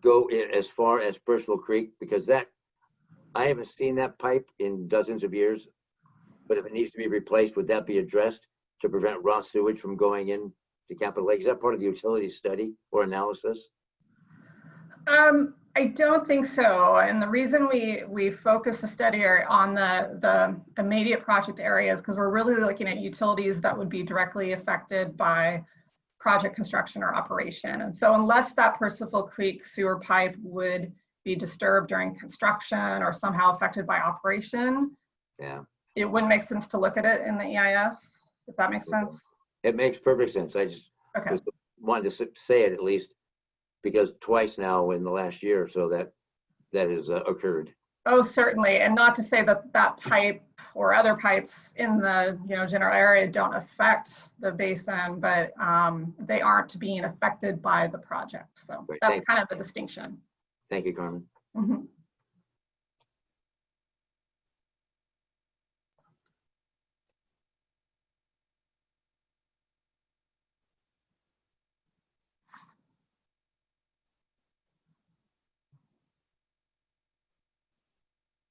go as far as Percival Creek? Because I haven't seen that pipe in dozens of years, but if it needs to be replaced, would that be addressed to prevent raw sewage from going in to Capitol Lake? Is that part of the utility study or analysis? I don't think so. And the reason we focus the study area on the immediate project areas, because we're really looking at utilities that would be directly affected by project construction or operation. And so unless that Percival Creek sewer pipe would be disturbed during construction or somehow affected by operation, yeah, it wouldn't make sense to look at it in the EIS, if that makes sense. It makes perfect sense. I just wanted to say it at least, because twice now in the last year or so that has occurred. Oh, certainly. And not to say that that pipe or other pipes in the general area don't affect the basin, but they aren't being affected by the project. So Great, that's kind of the distinction. Thank you, Carmen. Mm-hmm.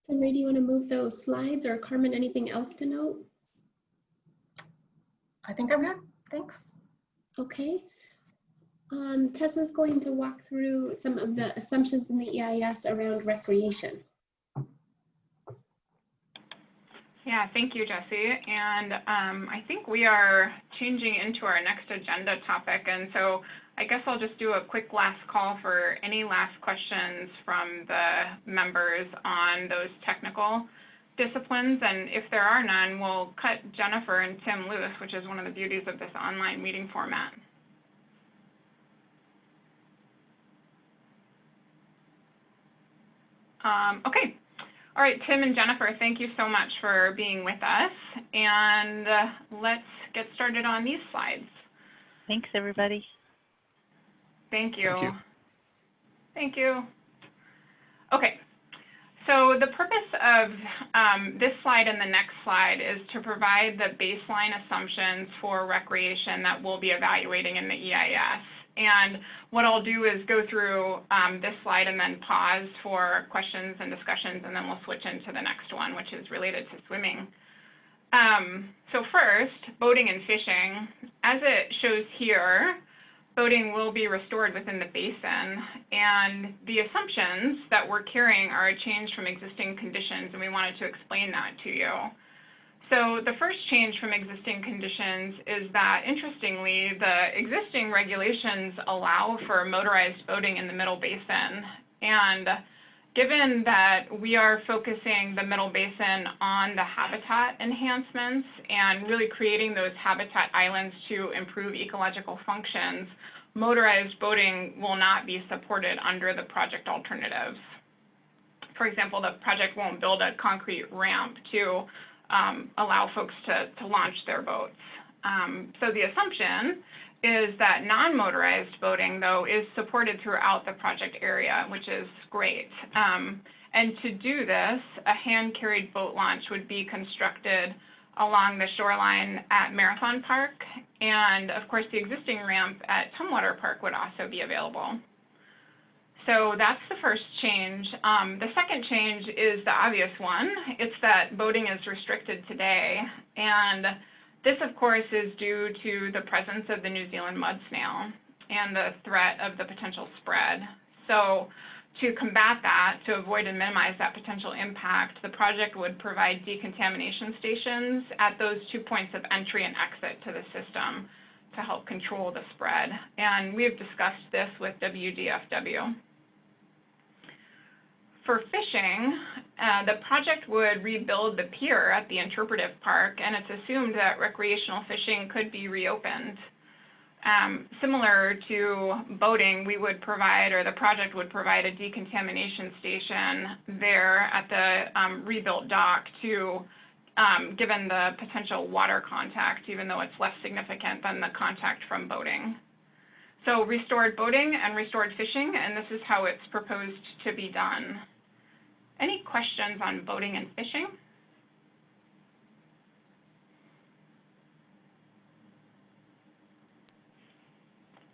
Henry, do you want to move those slides, or Carmen, anything else to note? I think I'm good. Thanks. Okay. Tessa's going to walk through some of the assumptions in the EIS around recreation. Yeah, thank you, Jesse. And I think we are changing into our next agenda topic. And so I guess I'll just do a quick last call for any last questions from the members on those technical disciplines. And if there are none, we'll cut Jennifer and Tim loose, which is one of the beauties of this online meeting format. Okay. All right, Tim and Jennifer, thank you so much for being with us. And let's get started on these slides. Thanks, everybody. Thank you. Thank you. Thank you. Okay. So the purpose of this slide and the next slide is to provide the baseline assumptions for recreation that we'll be evaluating in the EIS. And what I'll do is go through this slide and then pause for questions and discussions, and then we'll switch into the next one, which is related to swimming. So first, boating and fishing. As it shows here, boating will be restored within the basin, and the assumptions that we're carrying are a change from existing conditions, and we wanted to explain that to you. So the first change from existing conditions is that, interestingly, the existing regulations allow for motorized boating in the Middle Basin. And given that we are focusing the Middle Basin on the habitat enhancements and really creating those habitat islands to improve ecological functions, motorized boating will not be supported under the project alternatives. For example, the project won't build a concrete ramp to allow folks to launch their boats. So the assumption is that non-motorized boating, though, is supported throughout the project area, which is great. And to do this, a hand-carried boat launch would be constructed along the shoreline at Marathon Park. And of course, the existing ramp at Tumwater Park would also be available. So that's the first change. The second change is the obvious one. It's that boating is restricted today. And this, of course, is due to the presence of the New Zealand mud snail and the threat of the potential spread. So to combat that, to avoid and minimize that potential impact, the project would provide decontamination stations at those 2 points of entry and exit to the system to help control the spread. And we have discussed this with WDFW. For fishing, the project would rebuild the pier at the interpretive park, and it's assumed that recreational fishing could be reopened. Similar to boating, we would provide, or the project would provide, a decontamination station there at the rebuilt dock to, given the potential water contact, even though it's less significant than the contact from boating. So restored boating and restored fishing, and this is how it's proposed to be done. Any questions on boating and fishing?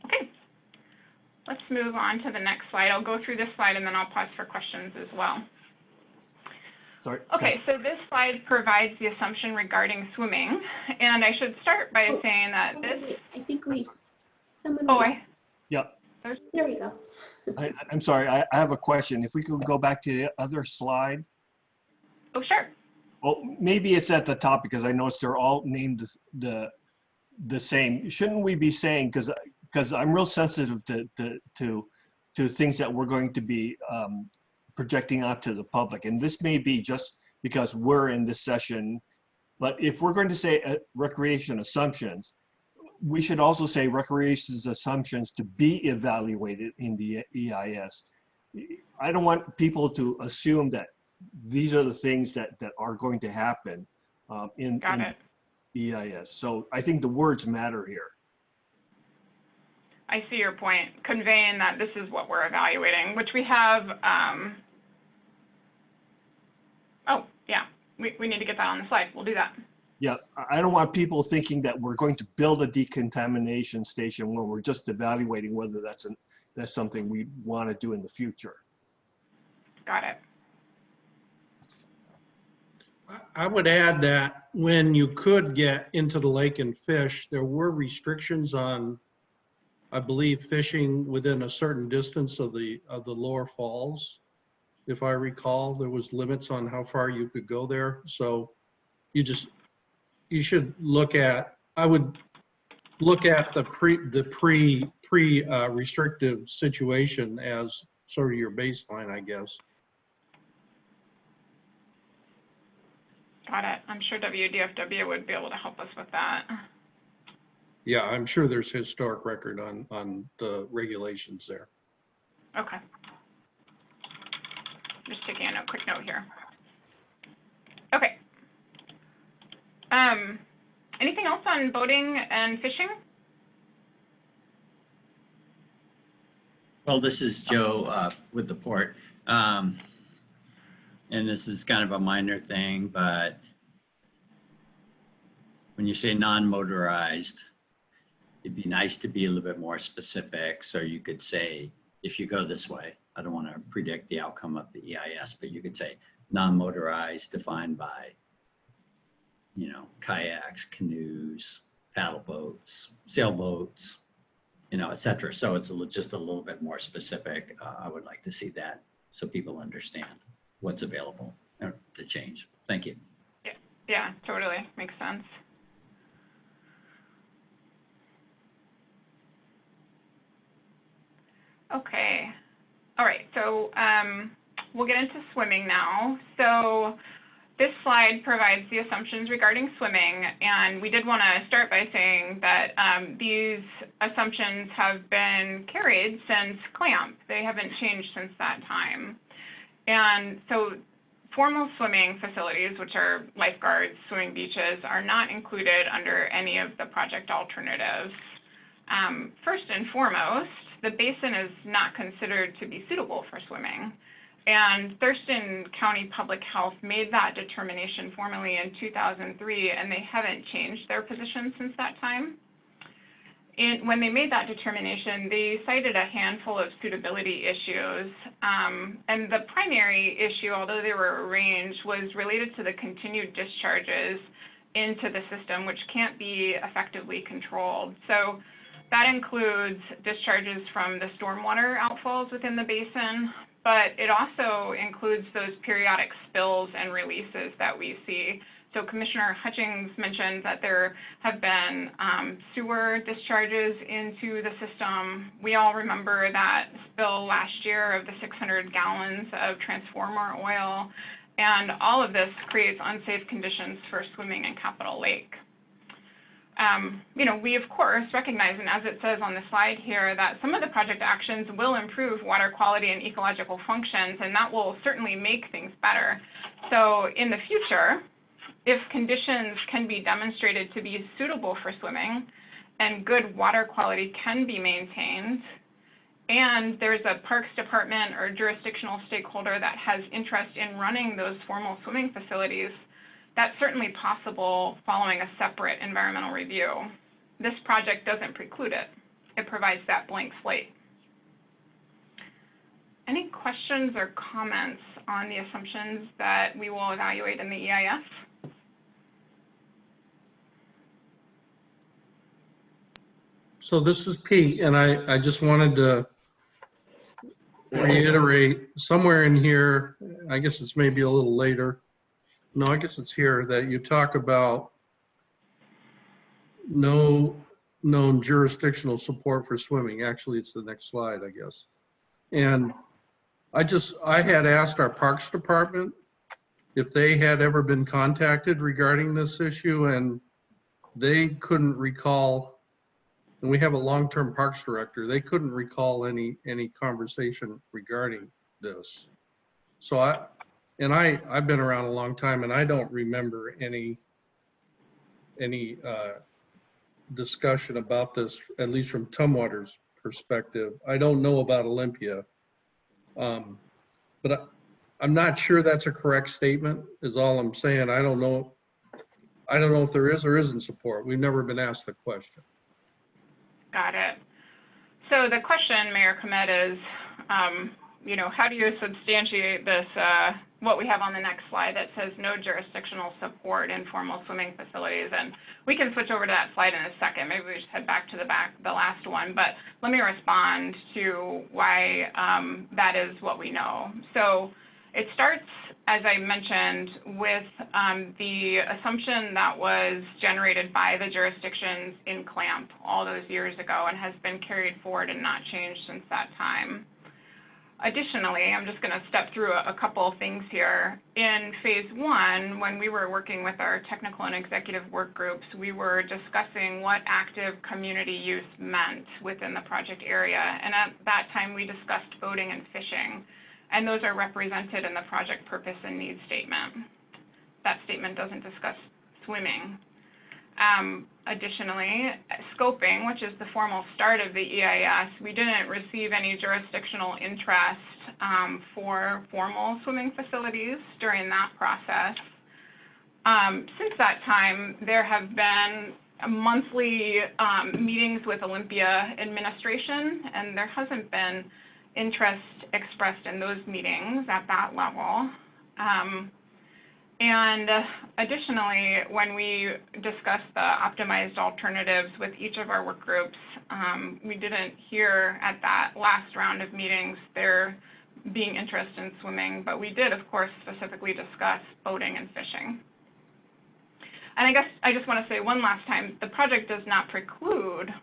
Okay, let's move on to the next slide. I'll go through this slide and then I'll pause for questions as well. Sorry. Okay, so this slide provides the assumption regarding swimming. And I should start by saying that this... I think someone... Oh, Yep. There we go. I'm sorry, I have a question. If we could go back to the other slide. Oh, sure. Well, maybe it's at the top because I noticed they're all named the same. Shouldn't we be saying, because I'm real sensitive to things that we're going to be projecting out to the public. And this may be just because we're in this session, but if we're going to say recreation assumptions, we should also say recreation's assumptions to be evaluated in the EIS. I don't want people to assume that these are the things that are going to happen in EIS. So I think the words matter here. I see your point, conveying that this is what we're evaluating, which we have, oh, yeah, we need to get that on the slide. We'll do that. Yeah, I don't want people thinking that we're going to build a decontamination station when we're just evaluating whether that's something we want to do in the future. Got it. I would add that when you could get into the lake and fish, there were restrictions on, I believe, fishing within a certain distance of the lower falls. If I recall, there was limits on how far you could go there. So you should look at, I would look at the pre restrictive situation as sort of your baseline, I guess. Got it. I'm sure WDFW would be able to help us with that. Yeah, I'm sure there's historic record on the regulations there. Okay. Just taking a quick note here. Okay. Anything else on boating and fishing? Well, this is Joe with the port. And this is kind of a minor thing, but when you say non-motorized, it'd be nice to be a little bit more specific. So you could say, if you go this way, I don't want to predict the outcome of the EIS, but you could say non-motorized defined by, you know, kayaks, canoes, paddle boats, sailboats, you know, et cetera. So it's just a little bit more specific. I would like to see that so people understand what's available to change. Thank you. Yeah, totally. Makes sense. Okay. All right. So we'll get into swimming now. So this slide provides the assumptions regarding swimming, and we did want to start by saying that these assumptions have been carried since CLAMP. They haven't changed since that time. And so formal swimming facilities, which are lifeguards, swimming beaches, are not included under any of the project alternatives. First and foremost, the basin is not considered to be suitable for swimming. And Thurston County Public Health made that determination formally in 2003, and they haven't changed their position since that time. When they made that determination, they cited a handful of suitability issues. And the primary issue, although they were a range, was related to the continued discharges into the system, which can't be effectively controlled. So that includes discharges from the stormwater outfalls within the basin, but it also includes those periodic spills and releases that we see. So Commissioner Hutchings mentioned that there have been sewer discharges into the system. We all remember that spill last year of the 600 gallons of transformer oil, and all of this creates unsafe conditions for swimming in Capitol Lake. You know, we of course recognize, and as it says on the slide here, that some of the project actions will improve water quality and ecological functions, and that will certainly make things better. So in the future, if conditions can be demonstrated to be suitable for swimming and good water quality can be maintained, and there's a Parks Department or jurisdictional stakeholder that has interest in running those formal swimming facilities, that's certainly possible following a separate environmental review. This project doesn't preclude it. It provides that blank slate. Any questions or comments on the assumptions that we will evaluate in the EIS? So this is Pete, and I just wanted to reiterate somewhere in here, I guess it's maybe a little later. No, I guess it's here that you talk about no known jurisdictional support for swimming. Actually, it's the next slide, I guess. And I had asked our Parks Department if they had ever been contacted regarding this issue, and they couldn't recall, and we have a long-term Parks Director, they couldn't recall any conversation regarding this. So I've been around a long time, and I don't remember any discussion about this, at least from Tumwater's perspective. I don't know about Olympia, but I'm not sure that's a correct statement, is all I'm saying. I don't know if there is or isn't support. We've never been asked the question. Got it. So the question, Mayor Komet, is, you know, how do you substantiate this, what we have on the next slide that says no jurisdictional support in formal swimming facilities? And we can switch over to that slide in a second. Maybe we just head back to the last one, but let me respond to why that is what we know. So it starts as I mentioned, with the assumption that was generated by the jurisdictions in CLAMP all those years ago and has been carried forward and not changed since that time. Additionally, I'm just going to step through a couple of things here. In phase 1, when we were working with our technical and executive work groups, we were discussing what active community use meant within the project area. And at that time, we discussed boating and fishing. And those are represented in the project purpose and needs statement. That statement doesn't discuss swimming. Additionally, scoping, which is the formal start of the EIS, we didn't receive any jurisdictional interest for formal swimming facilities during that process. Since that time, there have been monthly meetings with Olympia administration, and there hasn't been interest expressed in those meetings at that level. And additionally, when we discussed the optimized alternatives with each of our work groups, we didn't hear at that last round of meetings there being interest in swimming, but we did, of course, specifically discuss boating and fishing. And I guess I just want to say one last time, the project does not preclude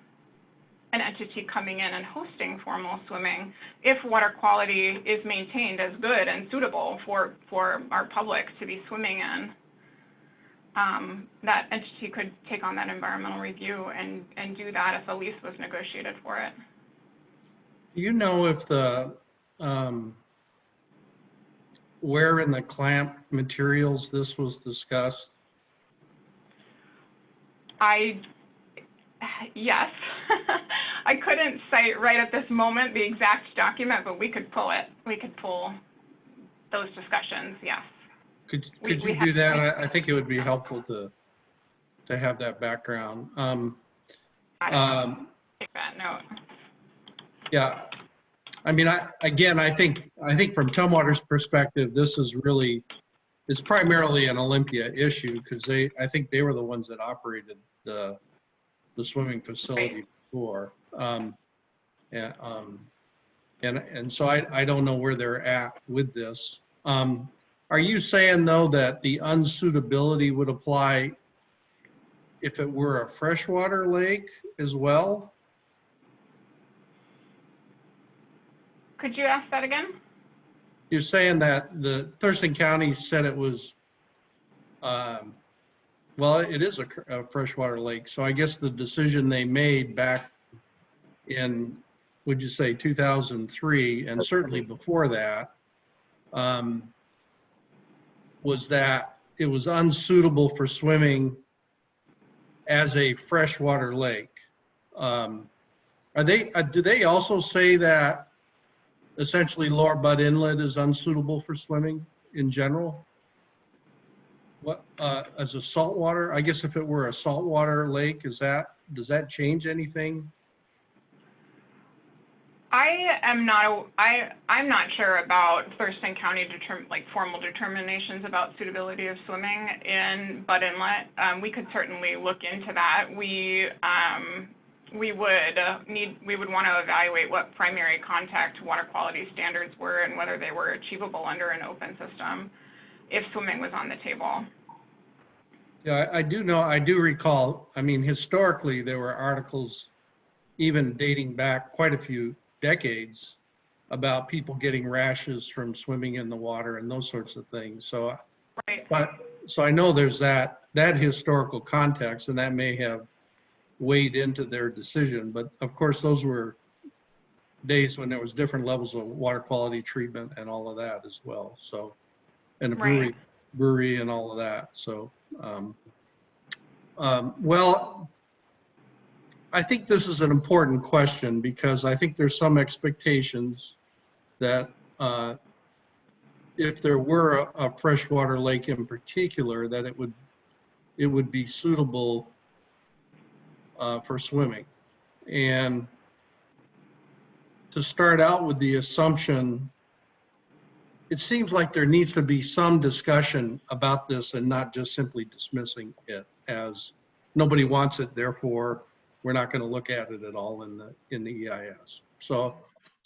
an entity coming in and hosting formal swimming if water quality is maintained as good and suitable for our public to be swimming in. That entity could take on that environmental review and do that if a lease was negotiated for it. Do you know if the, where in the CLAMP materials this was discussed? Yes. I couldn't cite right at this moment the exact document, but we could pull it. We could pull those discussions, yes. Could you do that? I think it would be helpful to have that background. Take that note. Yeah. I mean, I think from Tumwater's perspective, this is really, it's primarily an Olympia issue because I think they were the ones that operated the swimming facility before. And so I don't know where they're at with this. Are you saying though that the unsuitability would apply if it were a freshwater lake as well? Could you ask that again? You're saying that the Thurston County said it was, well, it is a freshwater lake. So I guess the decision they made back in, would you say 2003, and certainly before that, was that it was unsuitable for swimming as a freshwater lake. Do they also say that essentially Lower Butt Inlet is unsuitable for swimming in general? What, as a saltwater? I guess if it were a saltwater lake, does that change anything? I'm not sure about Thurston County formal determinations about suitability of swimming in Butt Inlet. We could certainly look into that. We would want to evaluate what primary contact water quality standards were and whether they were achievable under an open system if swimming was on the table. Yeah, I do recall, I mean, historically, there were articles even dating back quite a few decades about people getting rashes from swimming in the water and those sorts of things. So, right. So I know there's that historical context, and that may have weighed into their decision. But of course, those were days when there was different levels of water quality treatment and all of that as well. So, and the brewery and all of that. So, well, I think this is an important question because I think there's some expectations that if there were a freshwater lake in particular, that it would be suitable for swimming. And to start out with the assumption, it seems like there needs to be some discussion about this and not just simply dismissing it as nobody wants it, therefore we're not going to look at it at all in the EIS. So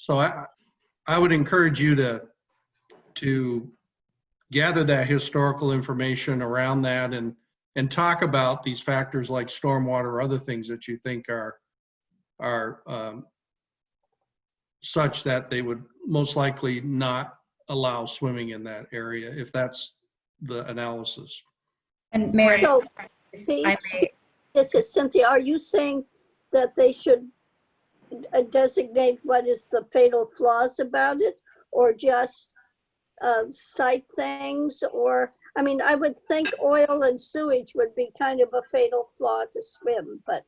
I would encourage you to gather that historical information around that and talk about these factors like stormwater or other things that you think are such that they would most likely not allow swimming in that area, if that's the analysis. And Mayor, So, I may, this is Cynthia. Are you saying that they should designate what is the fatal flaws about it, or just cite things? Or, I mean, I would think oil and sewage would be kind of a fatal flaw to swim, but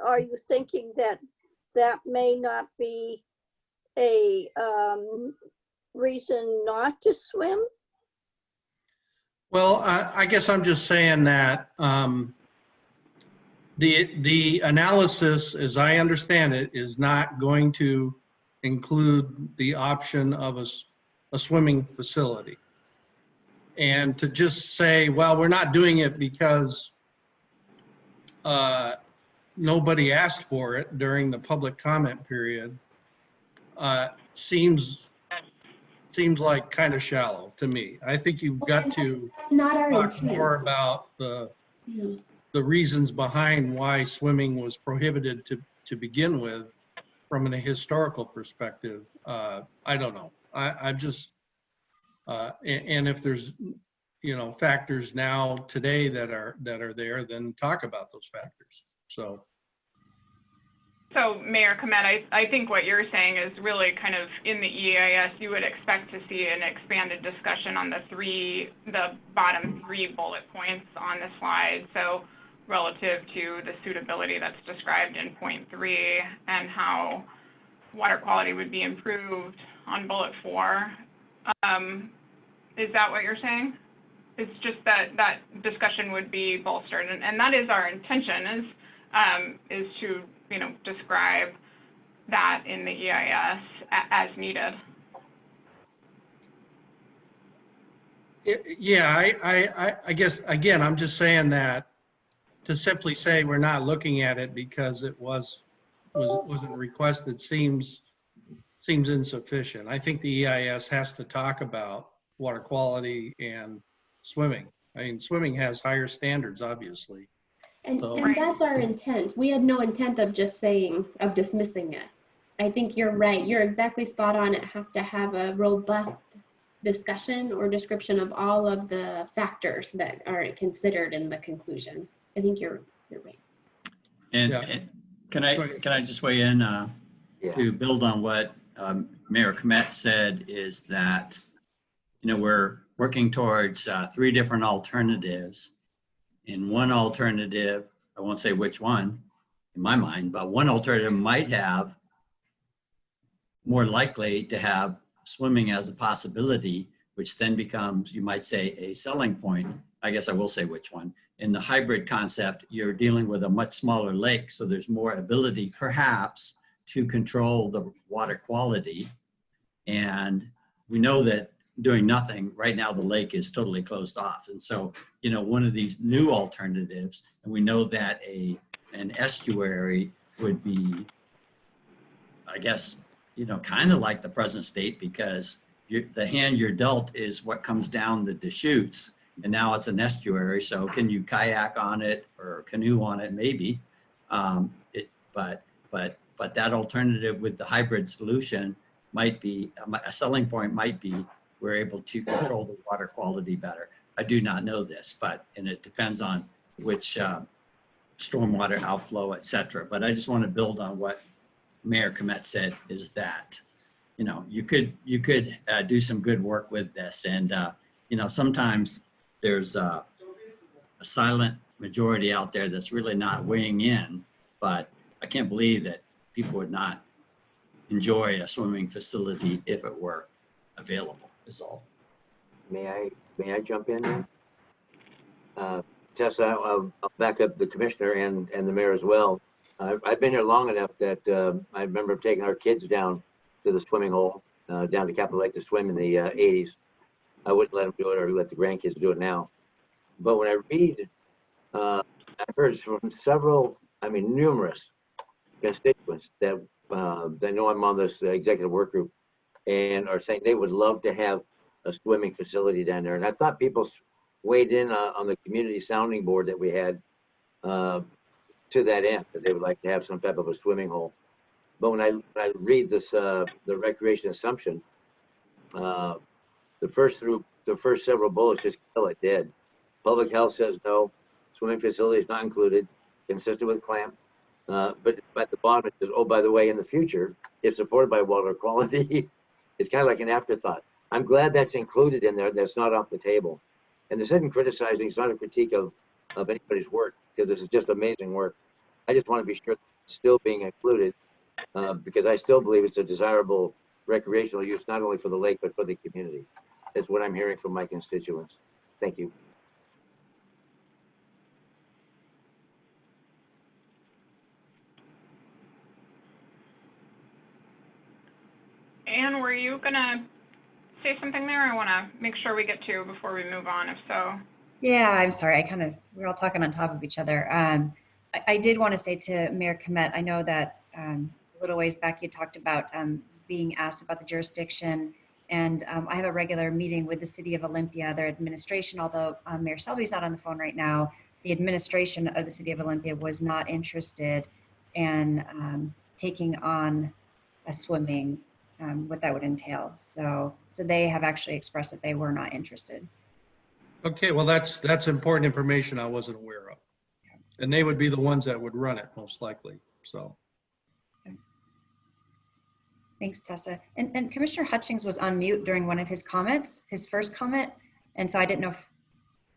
are you thinking that that may not be a reason not to swim? Well, I guess I'm just saying that the analysis, as I understand it, is not going to include the option of a swimming facility. And to just say, well, we're not doing it because nobody asked for it during the public comment period, seems like kind of shallow to me. I think you've got to Not our talk intent. more about Yeah. the reasons behind why swimming was prohibited to begin with from a historical perspective. I don't know. I just, and if there's, factors now today that are there, then talk about those factors. So Mayor Komet, I think what you're saying is really kind of in the EIS, you would expect to see an expanded discussion on the bottom three bullet points on the slide. So relative to the suitability that's described in point 3 and how water quality would be improved on bullet 4. Is that what you're saying? It's just that discussion would be bolstered, and that is our intention, is to describe that in the EIS as needed. yeah, I guess, again, I'm just saying that to simply say we're not looking at it because it wasn't requested seems insufficient. I think the EIS has to talk about water quality and swimming. I mean, swimming has higher standards, obviously. And So- that's our intent. We had no intent of just dismissing it. I think you're right. You're exactly spot on. It has to have a robust discussion or description of all of the factors that are considered in the conclusion. I think you're right. And, Yeah. and Go ahead. can I just weigh in Yeah. to build on what Mayor Komet said, is that, we're working towards 3 different alternatives. In one alternative, I won't say which one in my mind, but one alternative might have more likely to have swimming as a possibility, which then becomes, you might say, a selling point. I guess I will say which one. In the hybrid concept, you're dealing with a much smaller lake, so there's more ability perhaps to control the water quality. And we know that doing nothing, right now the lake is totally closed off. And so, one of these new alternatives, and we know that an estuary would be, I guess, kind of like the present state, because the hand you're dealt is what comes down the Deschutes, and now it's an estuary. So can you kayak on it or canoe on it? Maybe, but that alternative with the hybrid solution might be a selling point. Might be we're able to control the water quality better. I do not know this, and it depends on which stormwater outflow, et cetera. But I just want to build on what Mayor Komet said, is that, you could do some good work with this. And, sometimes there's a silent majority out there that's really not weighing in, but I can't believe that people would not enjoy a swimming facility if it were available, is all. May I jump in then? Tessa, I'll back up the commissioner and the mayor as well. I've been here long enough that I remember taking our kids down to the swimming hole, down to Capitol Lake to swim in the 80s. I wouldn't let them do it or let the grandkids do it now. But when I read, I've heard from several, numerous constituents that know I'm on this executive work group, and are saying they would love to have a swimming facility down there. And I thought people weighed in on the community sounding board that we had to that end, that they would like to have some type of a swimming hole. But when I read this, the recreation assumption, the first several bullets just kill it dead. Public health says no, swimming facilities not included, consistent with CLAMP. But at the bottom it says, oh, by the way, in the future, if supported by water quality, it's kind of like an afterthought. I'm glad that's included in there. That's not off the table. And this isn't criticizing. It's not a critique of anybody's work, because this is just amazing work. I just want to be sure it's still being included, because I still believe it's a desirable recreational use, not only for the lake, but for the community. That's what I'm hearing from my constituents. Thank you. Anne, were you gonna say something there? I want to make sure we get to before we move on, if so. Yeah, I'm sorry. We're all talking on top of each other. I did want to say to Mayor Komet, I know that a little ways back you talked about being asked about the jurisdiction, and I have a regular meeting with the City of Olympia, their administration, although Mayor Selby's not on the phone right now. The administration of the City of Olympia was not interested in taking on a swimming, what that would entail. So they have actually expressed that they were not interested. Okay, well, that's important information I wasn't aware of. And they would be the ones that would run it most likely, so. Thanks, Tessa. And Commissioner Hutchings was on mute during one of his comments, his first comment. And so I didn't know if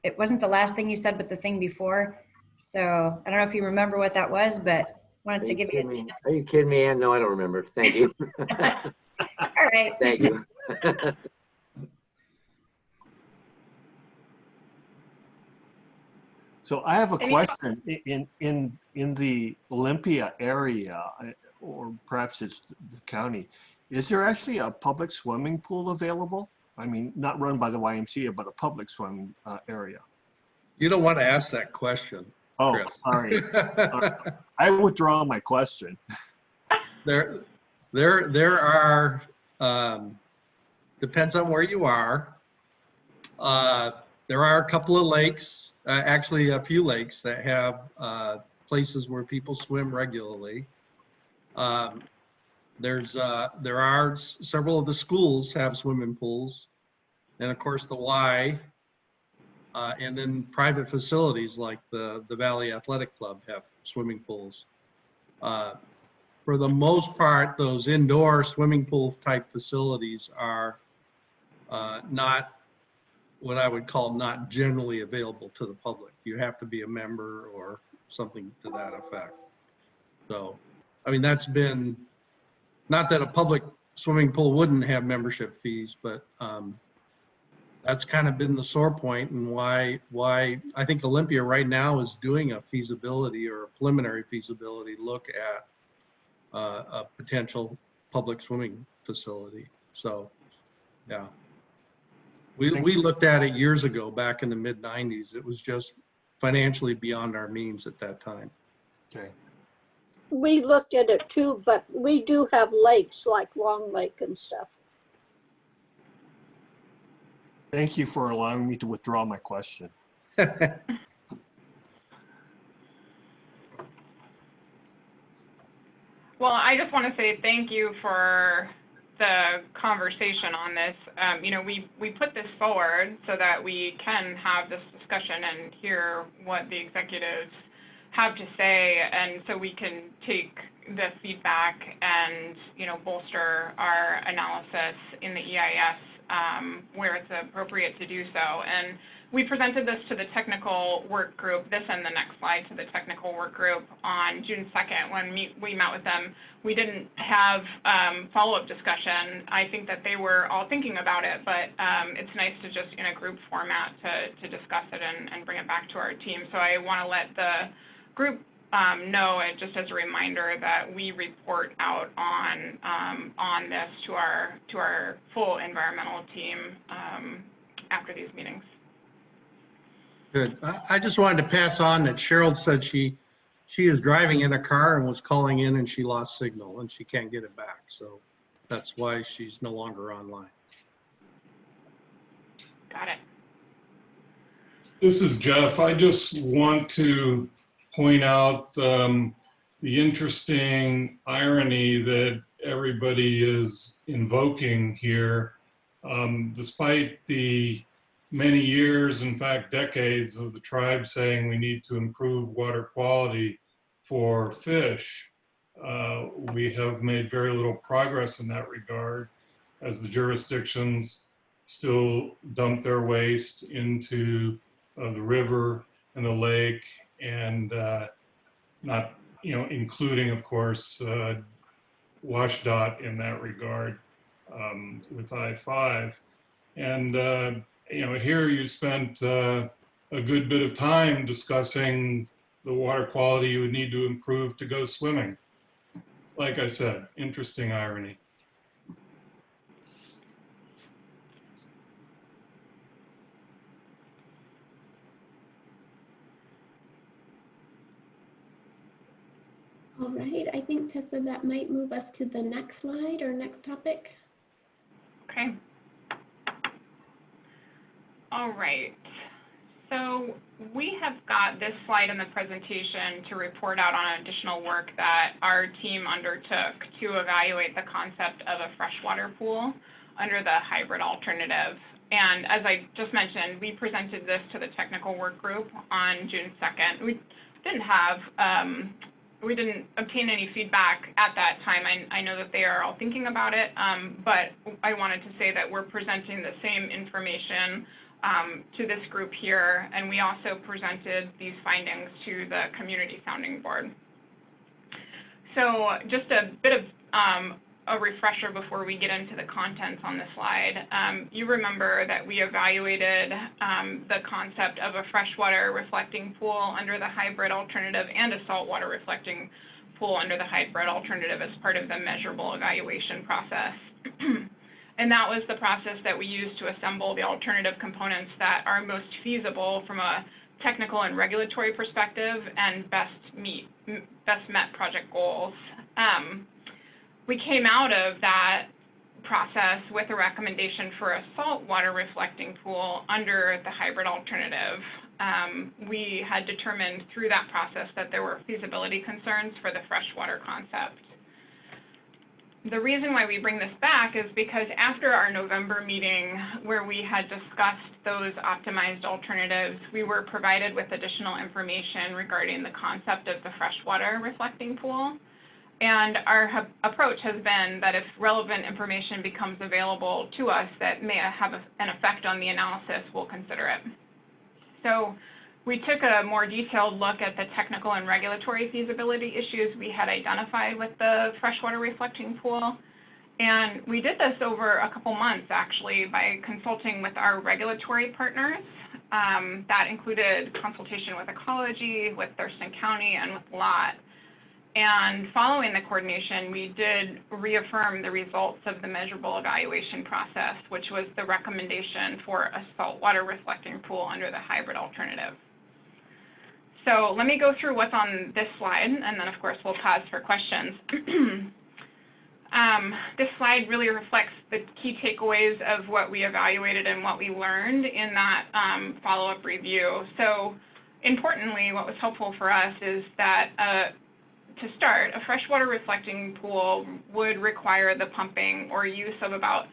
it wasn't the last thing you said, but the thing before. So I don't know if you remember what that was, but wanted to give you Are you kidding me, Ann? No, I don't remember. Thank you. All right. Thank you. So I have a question. In the Olympia area, or perhaps it's the county, is there actually a public swimming pool available? I mean, not run by the YMCA, but a public swimming area. You don't want to ask that question. Oh, Chris. sorry. I withdraw my question. There are, depends on where you are. There are a couple of lakes, actually a few lakes that have places where people swim regularly. There are several of the schools have swimming pools, and of course the Y, and then private facilities like the Valley Athletic Club have swimming pools. For the most part, those indoor swimming pool type facilities are not what I would call not generally available to the public. You have to be a member or something to that effect. So, I mean, that's been, not that a public swimming pool wouldn't have membership fees, but that's kind of been the sore point, and why I think Olympia right now is doing a feasibility or a preliminary feasibility look at a potential public swimming facility. So, yeah. We looked at it years ago, back in the mid-90s. It was just financially beyond our means at that time. Okay. We looked at it too, but we do have lakes like Long Lake and stuff. Thank you for allowing me to withdraw my question. Well, I just want to say thank you for the conversation on this. You know, we put this forward so that we can have this discussion and hear what the executives have to say, and so we can take the feedback and, you know, bolster our analysis in the EIS where it's appropriate to do so. And we presented this to the technical work group, this and the next slide, to the technical work group on June 2nd when we met with them. We didn't have follow-up discussion. I think that they were all thinking about it, but it's nice to just in a group format to discuss it and bring it back to our team. So I want to let the group know, it just as a reminder, that we report out on this to our full environmental team after these meetings. Good. I just wanted to pass on that Cheryl said she is driving in a car and was calling in and she lost signal and she can't get it back. So That's why she's no longer online. Got it. This is Jeff. I just want to point out the interesting irony that everybody is invoking here. Despite the many years, in fact, decades of the tribe saying we need to improve water quality for fish, we have made very little progress in that regard, as the jurisdictions still dump their waste into the river and the lake, and not, including, of course, WashDOT in that regard with I-5. And, here you spent a good bit of time discussing the water quality you would need to improve to go swimming. Like I said, interesting irony. All right, I think Tessa, that might move us to the next slide or next topic. Okay. All right. So we have got this slide in the presentation to report out on additional work that our team undertook to evaluate the concept of a freshwater pool under the hybrid alternative. And as I just mentioned, we presented this to the technical work group on June 2nd. We didn't obtain any feedback at that time. I know that they are all thinking about it, but I wanted to say that we're presenting the same information to this group here, and we also presented these findings to the community sounding board. So just a bit of a refresher before we get into the contents on the slide. You remember that we evaluated the concept of a freshwater reflecting pool under the hybrid alternative and a saltwater reflecting pool under the hybrid alternative as part of the measurable evaluation process. And that was the process that we used to assemble the alternative components that are most feasible from a technical and regulatory perspective and best met project goals. We came out of that process with a recommendation for a saltwater reflecting pool under the hybrid alternative. We had determined through that process that there were feasibility concerns for the freshwater concept. The reason why we bring this back is because after our November meeting where we had discussed those optimized alternatives, we were provided with additional information regarding the concept of the freshwater reflecting pool. And our approach has been that if relevant information becomes available to us that may have an effect on the analysis, we'll consider it. So we took a more detailed look at the technical and regulatory feasibility issues we had identified with the freshwater reflecting pool. And we did this over a couple months, actually, by consulting with our regulatory partners. That included consultation with Ecology, with Thurston County, and with LOT. And following the coordination, we did reaffirm the results of the measurable evaluation process, which was the recommendation for a saltwater reflecting pool under the hybrid alternative. So let me go through what's on this slide, and then of course we'll pause for questions. This slide really reflects the key takeaways of what we evaluated and what we learned in that follow-up review. So importantly, what was helpful for us is that to start, a freshwater reflecting pool would require the pumping or use of about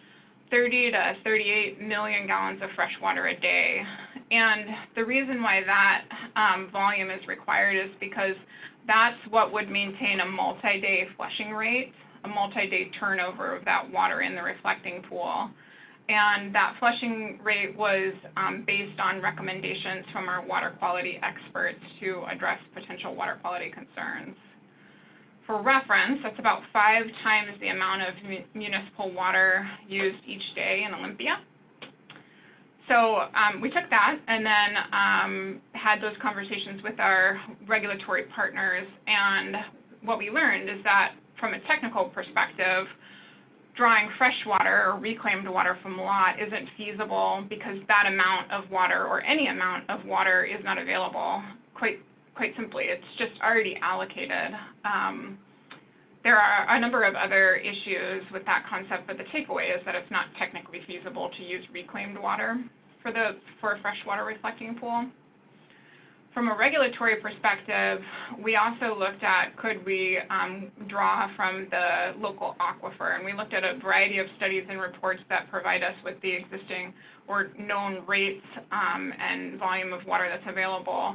30 to 38 million gallons of fresh water a day. And the reason why that volume is required is because that's what would maintain a multi-day flushing rate, a multi-day turnover of that water in the reflecting pool. And that flushing rate was based on recommendations from our water quality experts to address potential water quality concerns. For reference, that's about 5 times the amount of municipal water used each day in Olympia. So we took that and then had those conversations with our regulatory partners. And what we learned is that from a technical perspective, drawing fresh water or reclaimed water from LOT isn't feasible because that amount of water or any amount of water is not available. Quite simply, it's just already allocated. there are a number of other issues with that concept, but the takeaway is that it's not technically feasible to use reclaimed water for a freshwater reflecting pool. From a regulatory perspective, we also looked at could we draw from the local aquifer, and we looked at a variety of studies and reports that provide us with the existing or known rates and volume of water that's available.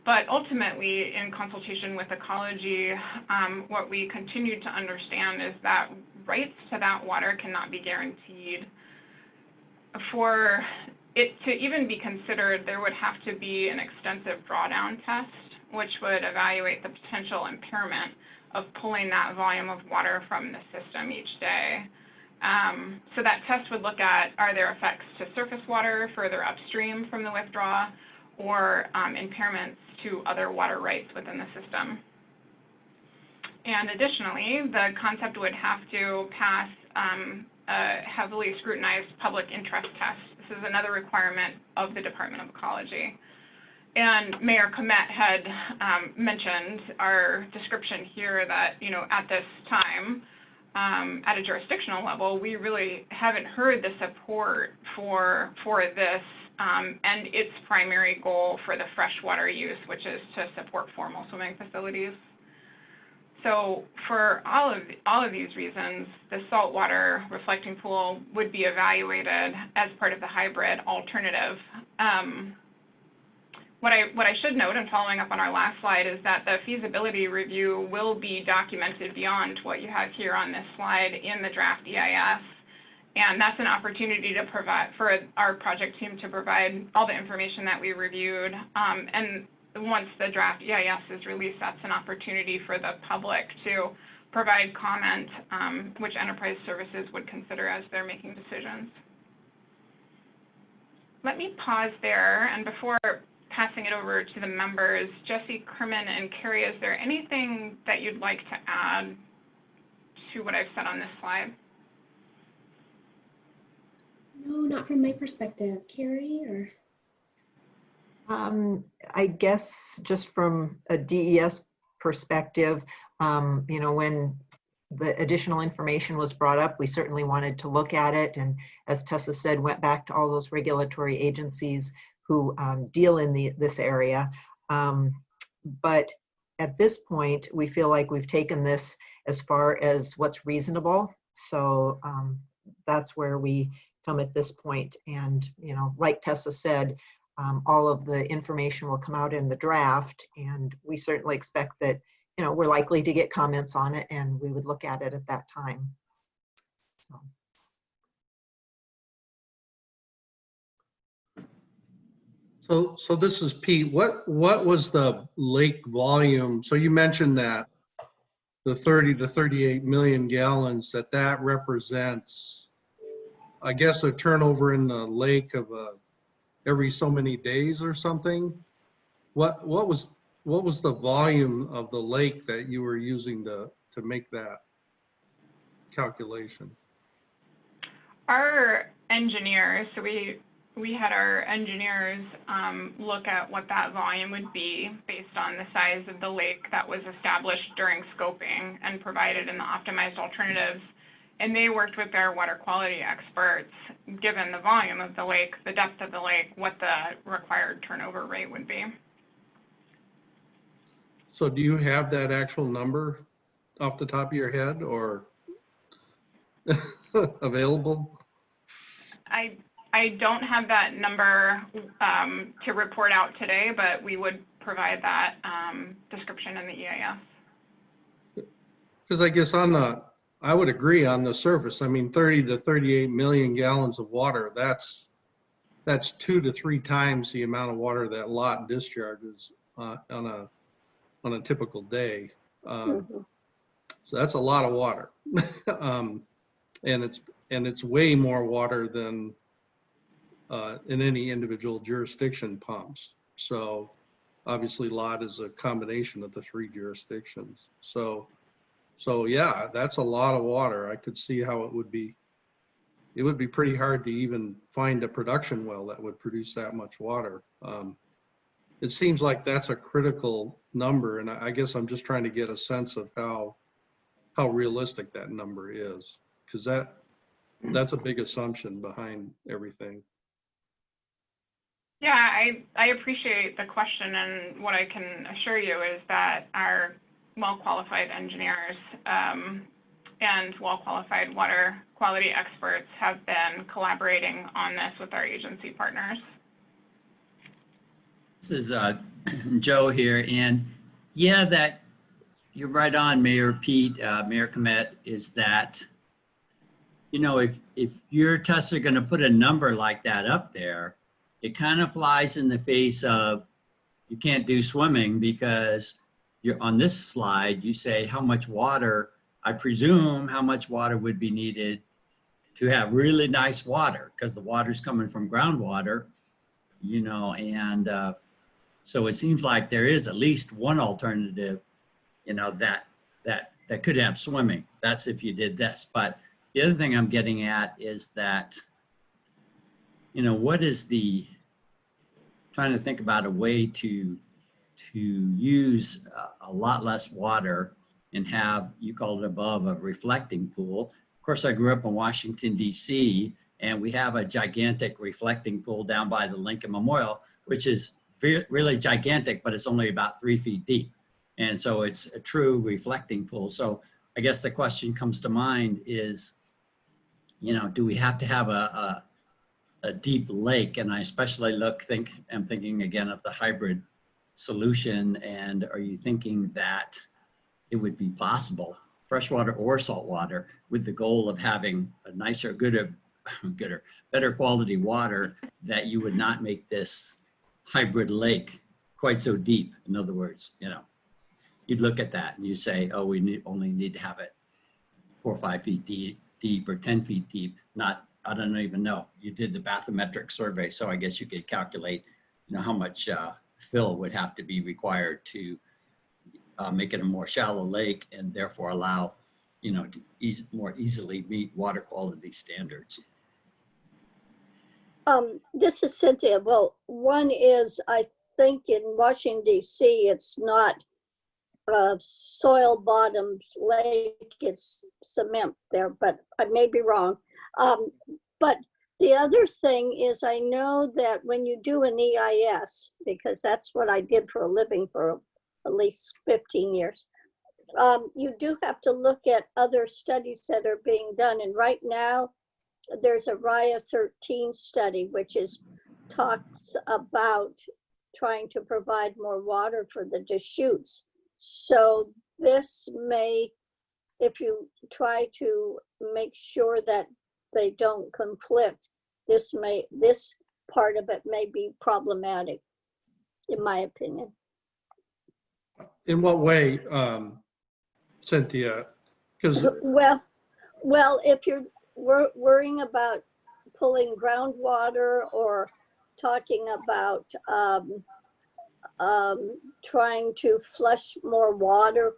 But ultimately, in consultation with ecology, what we continue to understand is that rights to that water cannot be guaranteed. For it to even be considered, there would have to be an extensive drawdown test, which would evaluate the potential impairment of pulling that volume of water from the system each day. So that test would look at, are there effects to surface water further upstream from the withdrawal, or impairments to other water rights within the system. And additionally, the concept would have to pass a heavily scrutinized public interest test. This is another requirement of the Department of Ecology. And Mayor Komet had mentioned our description here that, you know, at this time, at a jurisdictional level, we really haven't heard the support for this and its primary goal for the freshwater use, which is to support formal swimming facilities. So for all of these reasons, the saltwater reflecting pool would be evaluated as part of the hybrid alternative. What I should note, and following up on our last slide, is that the feasibility review will be documented beyond what you have here on this slide in the draft EIS. And that's an opportunity to provide for our project team to provide all the information that we reviewed. And once the draft EIS is released, that's an opportunity for the public to provide comment, which enterprise services would consider as they're making decisions. Let me pause there, and before passing it over to the members, Jesse, Kerman, and Carrie, is there anything that you'd like to add to what I've said on this slide? No, not from my perspective. Carrie, or? I guess just from a DES perspective, you know, when the additional information was brought up, we certainly wanted to look at it. And as Tessa said, went back to all those regulatory agencies who deal in this area. But at this point, we feel like we've taken this as far as what's reasonable. So that's where we come at this point. And, you know, like Tessa said, all of the information will come out in the draft, and we certainly expect that, you know, we're likely to get comments on it, and we would look at it at that time. So this is Pete. What was the lake volume? So you mentioned that the 30 to 38 million gallons, that represents, I guess, a turnover in the lake of every so many days or something. What was the volume of the lake that you were using to make that calculation? Our engineers, so we had our engineers look at what that volume would be based on the size of the lake that was established during scoping and provided in the optimized alternatives. And they worked with their water quality experts, given the volume of the lake, the depth of the lake, what the required turnover rate would be. So do you have that actual number off the top of your head, or available? I don't have that number to report out today, but we would provide that description in the EIS. Because I guess I would agree on the surface. I mean, 30 to 38 million gallons of water, that's 2 to 3 times the amount of water that lot discharges on a typical day. So that's a lot of water. And it's way more water than in any individual jurisdiction pumps. So obviously lot is a combination of the 3 jurisdictions. So yeah, that's a lot of water. I could see how it would be pretty hard to even find a production well that would produce that much water. It seems like that's a critical number, and I guess I'm just trying to get a sense of how how realistic that number is, because that's a big assumption behind everything. Yeah, I appreciate the question, and what I can assure you is that our well-qualified engineers and well-qualified water quality experts have been collaborating on this with our agency partners. This is Joe here, and yeah, that you're right on, Mayor Pete, Mayor Komet, is that, you know, if your tests are going to put a number like that up there, it kind of flies in the face of you can't do swimming, because you're on this slide, you say how much water, I presume how much water would be needed to have really nice water, because the water's coming from groundwater, you know, and so it seems like there is at least one alternative, you know, that could have swimming. That's if you did this. But the other thing I'm getting at is that, you know, what is trying to think about a way to use a lot less water and have, you called it above, a reflecting pool. Of course, I grew up in Washington, D.C., and we have a gigantic reflecting pool down by the Lincoln Memorial, which is really gigantic, but it's only about 3 feet deep. And so it's a true reflecting pool. So I guess the question comes to mind is, you know, do we have to have a deep lake? And I especially I'm thinking again of the hybrid solution. And are you thinking that it would be possible, freshwater or saltwater, with the goal of having a nicer, better quality water, that you would not make this hybrid lake quite so deep? In other words, you know, you'd look at that and you say, oh, we only need to have it 4 or 5 feet deep or 10 feet deep. Not, I don't even know. You did the bathymetric survey, so I guess you could calculate, you know, how much fill would have to be required to make it a more shallow lake, and therefore allow, you know, to more easily meet water quality standards. This is Cynthia. Well, one is, I think in Washington, D.C., it's not a soil bottom lake, it's cement there, but I may be wrong. But the other thing is, I know that when you do an EIS, because that's what I did for a living for at least 15 years, you do have to look at other studies that are being done. And right now, there's a RIA 13 study, which talks about trying to provide more water for the Deschutes. So this may, if you try to make sure that they don't conflict, this part of it may be problematic, in my opinion. In what way, Cynthia? Because well, if you're worrying about pulling groundwater or talking about trying to flush more water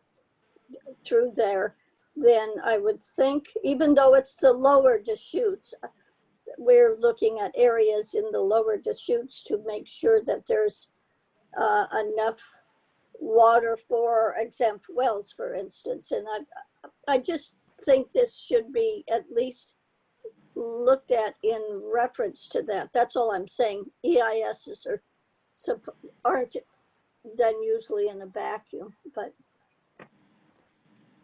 through there, then I would think, even though it's the lower Deschutes, we're looking at areas in the lower Deschutes to make sure that there's enough water for exempt wells, for instance. And I just think this should be at least looked at in reference to that. That's all I'm saying. EISs aren't done usually in a vacuum, but.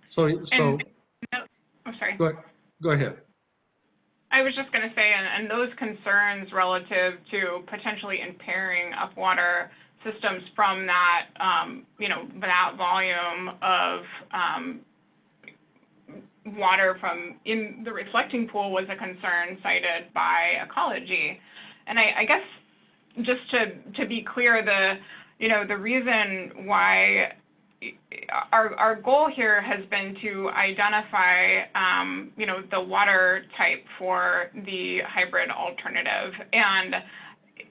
So I'm sorry. Go ahead. I was just going to say, and those concerns relative to potentially impairing upwater systems from that, you know, that volume of water from in the reflecting pool was a concern cited by ecology. And I guess just to be clear, the reason why our goal here has been to identify, the water type for the hybrid alternative. And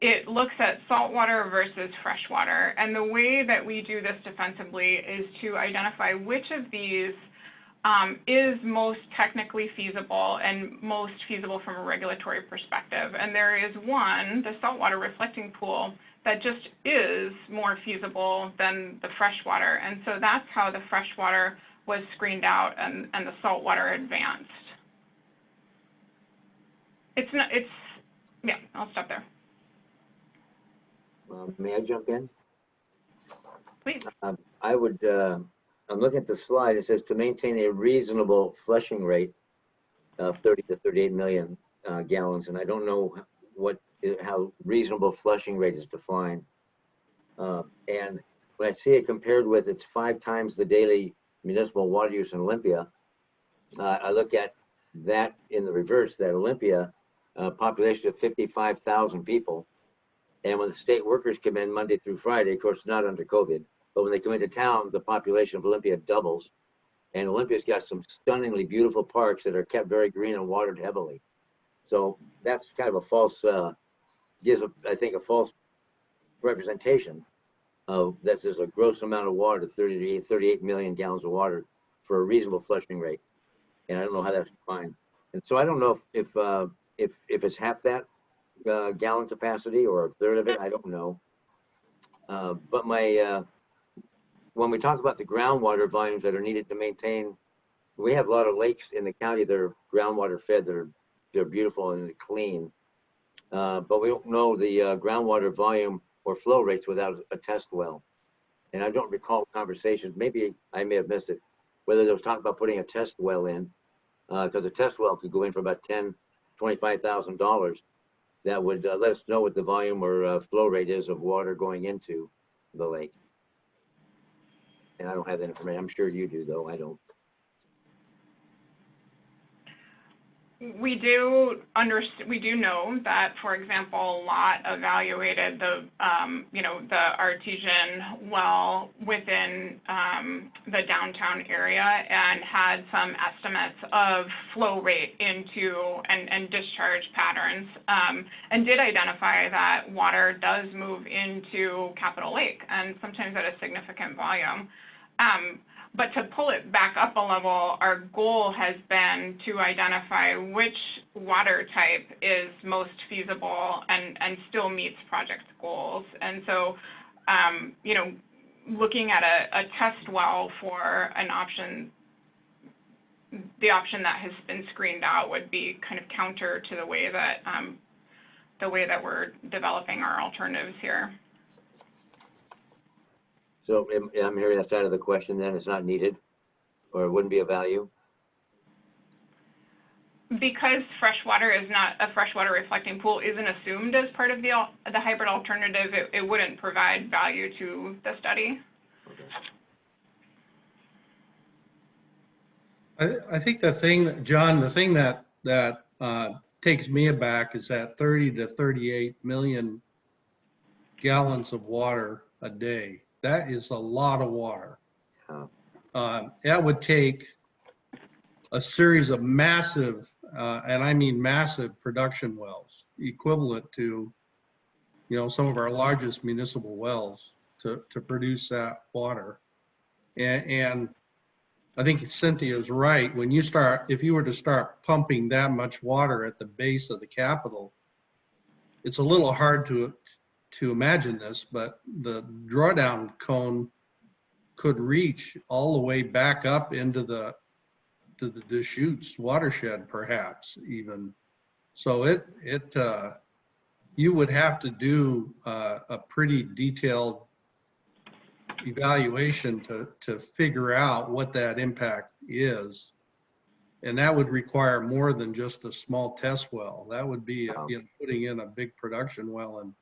it looks at saltwater versus freshwater. And the way that we do this defensively is to identify which of these is most technically feasible and most feasible from a regulatory perspective. And there is one, the saltwater reflecting pool, that just is more feasible than the freshwater. And so that's how the freshwater was screened out and the salt water advanced. Yeah, I'll stop there. May I jump in? Please. I'm looking at the slide. It says to maintain a reasonable flushing rate of 30 to 38 million gallons, and I don't know how reasonable flushing rate is defined. And when I see it compared with it's 5 times the daily municipal water use in Olympia, I look at that in the reverse, that Olympia population of 55,000 people. And when the state workers come in Monday through Friday, of course, not under COVID, but when they come into town, the population of Olympia doubles. And Olympia's got some stunningly beautiful parks that are kept very green and watered heavily. So that's kind of a false, I think, a false representation of that there's a gross amount of water, 30 to 38 million gallons of water for a reasonable flushing rate. And I don't know how that's defined. And so I don't know if it's half that gallon capacity or a third of it, I don't know. But when we talk about the groundwater volumes that are needed to maintain, we have a lot of lakes in the county that are groundwater fed, they're beautiful and clean. But we don't know the groundwater volume or flow rates without a test well. And I don't recall conversations, maybe I may have missed it, whether there was talk about putting a test well in, because a test well could go in for about $10,000, $25,000. That would let us know what the volume or flow rate is of water going into the lake. And I don't have that information. I'm sure you do, though. I don't. We do know that, for example, Lot evaluated the artesian well within the downtown area and had some estimates of flow rate into and discharge patterns, and did identify that water does move into Capitol Lake, and sometimes at a significant volume. But to pull it back up a level, our goal has been to identify which water type is most feasible and still meets project goals. And so, looking at a test well for an option, the option that has been screened out would be kind of counter to the way that we're developing our alternatives here. So I'm hearing that side of the question then, it's not needed, or it wouldn't be a value? Because freshwater is not a freshwater reflecting pool isn't assumed as part of the hybrid alternative, it wouldn't provide value to the study. I think the thing, John, the thing that takes me aback is that 30 to 38 million gallons of water a day. That is a lot of water. That would take a series of massive, and I mean massive, production wells, equivalent to, some of our largest municipal wells to produce that water. And I think Cynthia's right. When if you were to start pumping that much water at the base of the Capitol, it's a little hard to imagine this, but the drawdown cone could reach all the way back up into the Deschutes watershed, perhaps even. So you would have to do a pretty detailed evaluation to figure out what that impact is. And that would require more than just a small test well. That would be putting in a big production well and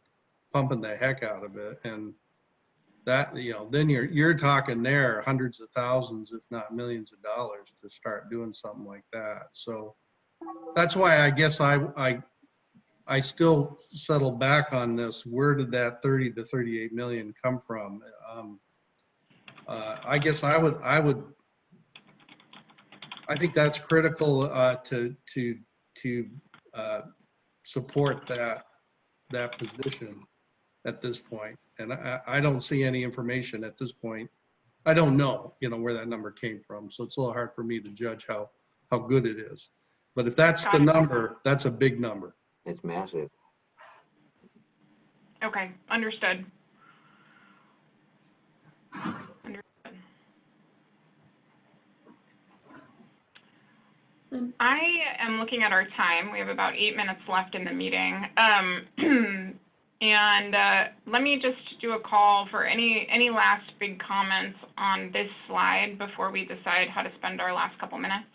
pumping the heck out of it. And that, then you're talking there hundreds of thousands, if not millions of dollars to start doing something like that. So that's why I guess I still settle back on this. Where did that 30 to 38 million come from? I guess I think that's critical to support that position at this point. And I don't see any information at this point. I don't know, where that number came from. So it's a little hard for me to judge how good it is. But if that's the number, that's a big number. It's massive. Okay, understood. I am looking at our time. We have about 8 minutes left in the meeting. And let me just do a call for any last big comments on this slide before we decide how to spend our last couple minutes.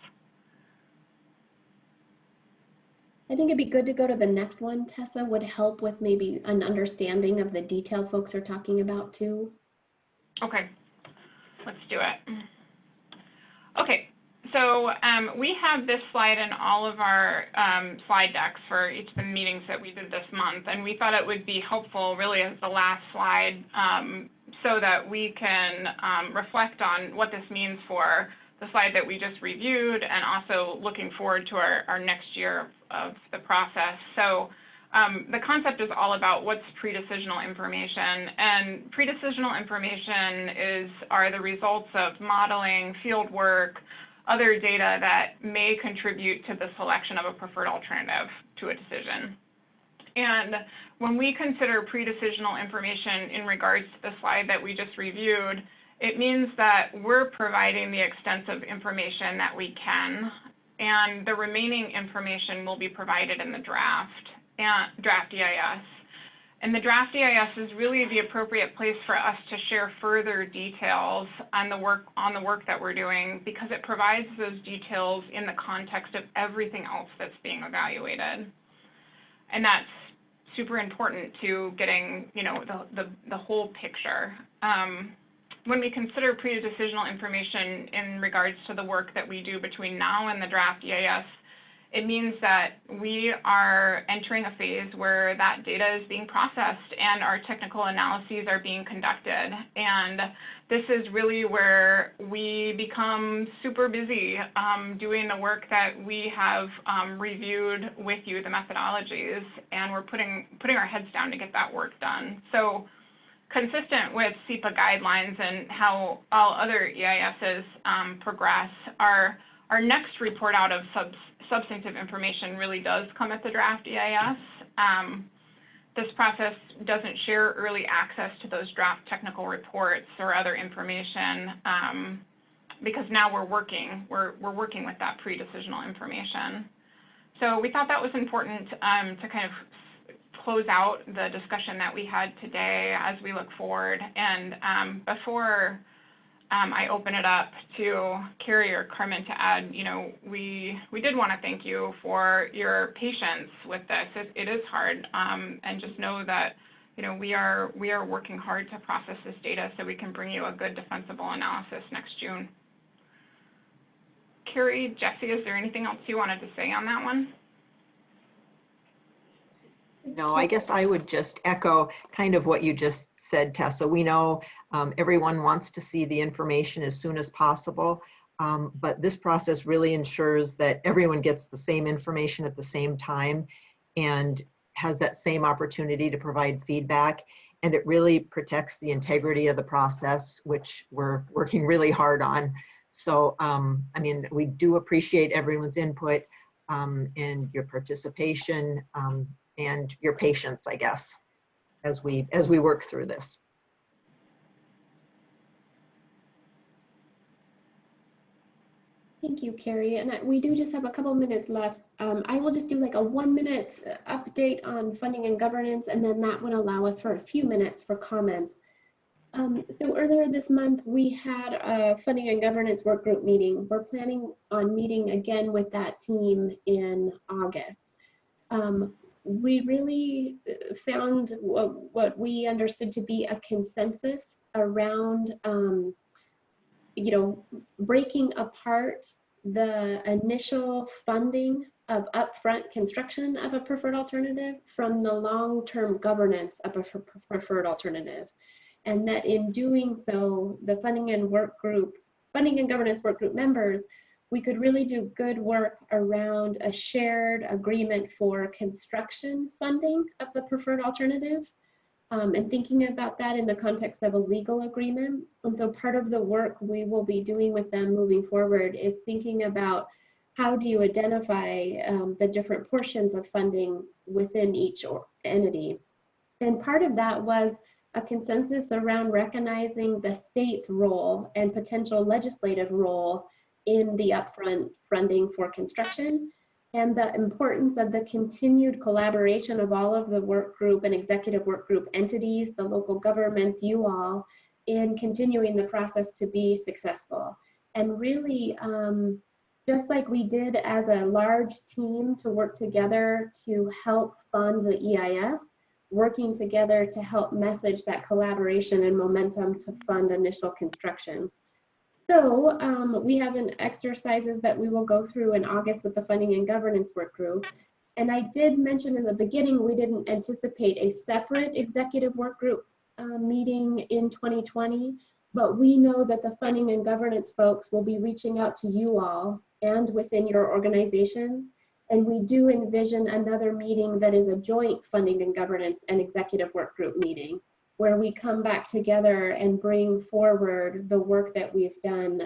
I think it'd be good to go to the next one. Tessa would help with maybe an understanding of the detail folks are talking about too. Okay, let's do it. Okay, so we have this slide in all of our slide decks for each of the meetings that we did this month, and we thought it would be helpful really as the last slide so that we can reflect on what this means for the slide that we just reviewed and also looking forward to our next year of the process. So the concept is all about what's pre-decisional information, and pre-decisional information are the results of modeling, field work, other data that may contribute to the selection of a preferred alternative to a decision. And when we consider pre-decisional information in regards to the slide that we just reviewed, it means that we're providing the extensive information that we can, and the remaining information will be provided in the draft EIS. And the draft EIS is really the appropriate place for us to share further details on the work that we're doing, because it provides those details in the context of everything else that's being evaluated. And that's super important to getting, the whole picture. When we consider pre-decisional information in regards to the work that we do between now and the draft EIS, it means that we are entering a phase where that data is being processed and our technical analyses are being conducted. And this is really where we become super busy doing the work that we have reviewed with you, the methodologies, and we're putting our heads down to get that work done. So, consistent with SEPA guidelines and how all other EISs progress, our next report out of substantive information really does come at the draft EIS. This process doesn't share early access to those draft technical reports or other information because now we're working with that pre-decisional information. So we thought that was important to kind of close out the discussion that we had today as we look forward. And before I open it up to Carrie or Carmen to add, we did want to thank you for your patience with this. It is hard, and just know that we are working hard to process this data so we can bring you a good defensible analysis next June. Carrie, Jesse, is there anything else you wanted to say on that one? No, I guess I would just echo kind of what you just said, Tessa. We know everyone wants to see the information as soon as possible, but this process really ensures that everyone gets the same information at the same time and has that same opportunity to provide feedback. And it really protects the integrity of the process, which we're working really hard on. So, I mean, we do appreciate everyone's input and your participation. And your patience, I guess, as we work through this. Thank you, Carrie. And we do just have a couple minutes left. I will just do like a 1 minute update on funding and governance, and then that would allow us for a few minutes for comments. So earlier this month, we had a funding and governance work group meeting. We're planning on meeting again with that team in August. We really found what we understood to be a consensus around, breaking apart the initial funding of upfront construction of a preferred alternative from the long-term governance of a preferred alternative. And that in doing so, the funding and governance work group members, we could really do good work around a shared agreement for construction funding of the preferred alternative, and thinking about that in the context of a legal agreement. And so part of the work we will be doing with them moving forward is thinking about how do you identify the different portions of funding within each entity. And part of that was a consensus around recognizing the state's role and potential legislative role in the upfront funding for construction, and the importance of the continued collaboration of all of the work group and executive work group entities, the local governments, you all, in continuing the process to be successful. And really, just like we did as a large team to work together to help fund the EIS, working together to help message that collaboration and momentum to fund initial construction. So we have an exercises that we will go through in August with the funding and governance work group. And I did mention in the beginning, we didn't anticipate a separate executive work group meeting in 2020, but we know that the funding and governance folks will be reaching out to you all and within your organization. And we do envision another meeting that is a joint funding and governance and executive work group meeting, where we come back together and bring forward the work that we've done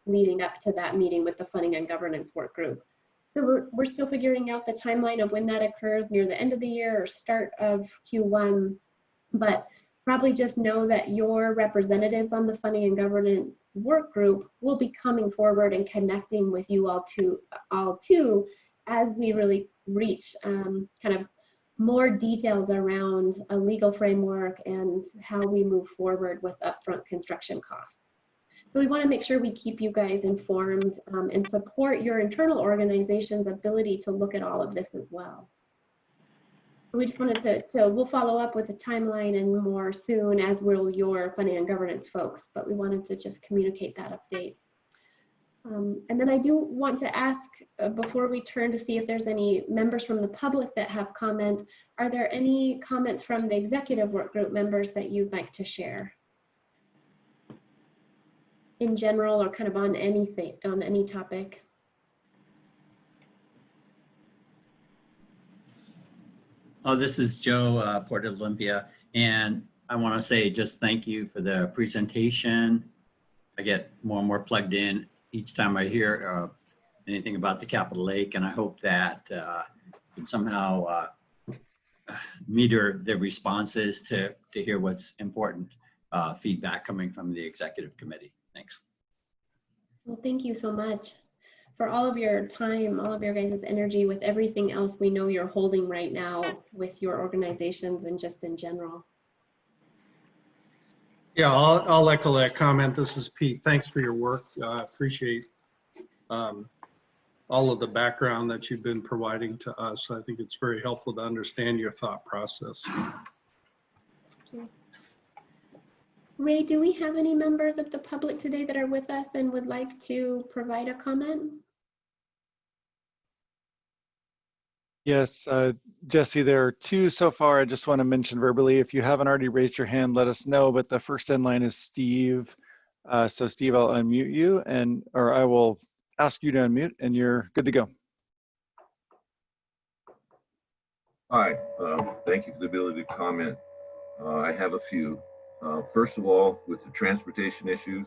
leading up to that meeting with the funding and governance work group. So we're still figuring out the timeline of when that occurs, near the end of the year or start of Q1, but probably just know that your representatives on the funding and governance work group will be coming forward and connecting with you all too, as we really reach kind of more details around a legal framework and how we move forward with upfront construction costs. So we want to make sure we keep you guys informed and support your internal organization's ability to look at all of this as well. We just wanted we'll follow up with a timeline and more soon, as will your funding and governance folks, but we wanted to just communicate that update. And then I do want to ask, before we turn to see if there's any members from the public that have comments, are there any comments from the executive work group members that you'd like to share? In general, or kind of on anything, on any topic? Oh, this is Joe, Port Olympia, and I want to say just thank you for the presentation. I get more and more plugged in each time I hear anything about the Capitol Lake, and I hope that can somehow meter the responses to hear what's important feedback coming from the executive committee. Thanks. Well, thank you so much for all of your time, all of your guys' energy with everything else we know you're holding right now with your organizations and just in general. Yeah, I'll echo that comment. This is Pete. Thanks for your work. I appreciate all of the background that you've been providing to us. I think it's very helpful to understand your thought process. Thank you. Ray, do we have any members of the public today that are with us and would like to provide a comment? Yes, Jesse, there are two so far. I just want to mention verbally, if you haven't already raised your hand, let us know, but the first in line is Steve. So Steve, I'll unmute you or I will ask you to unmute and you're good to go. Hi, thank you for the ability to comment. I have a few. First of all, with the transportation issues,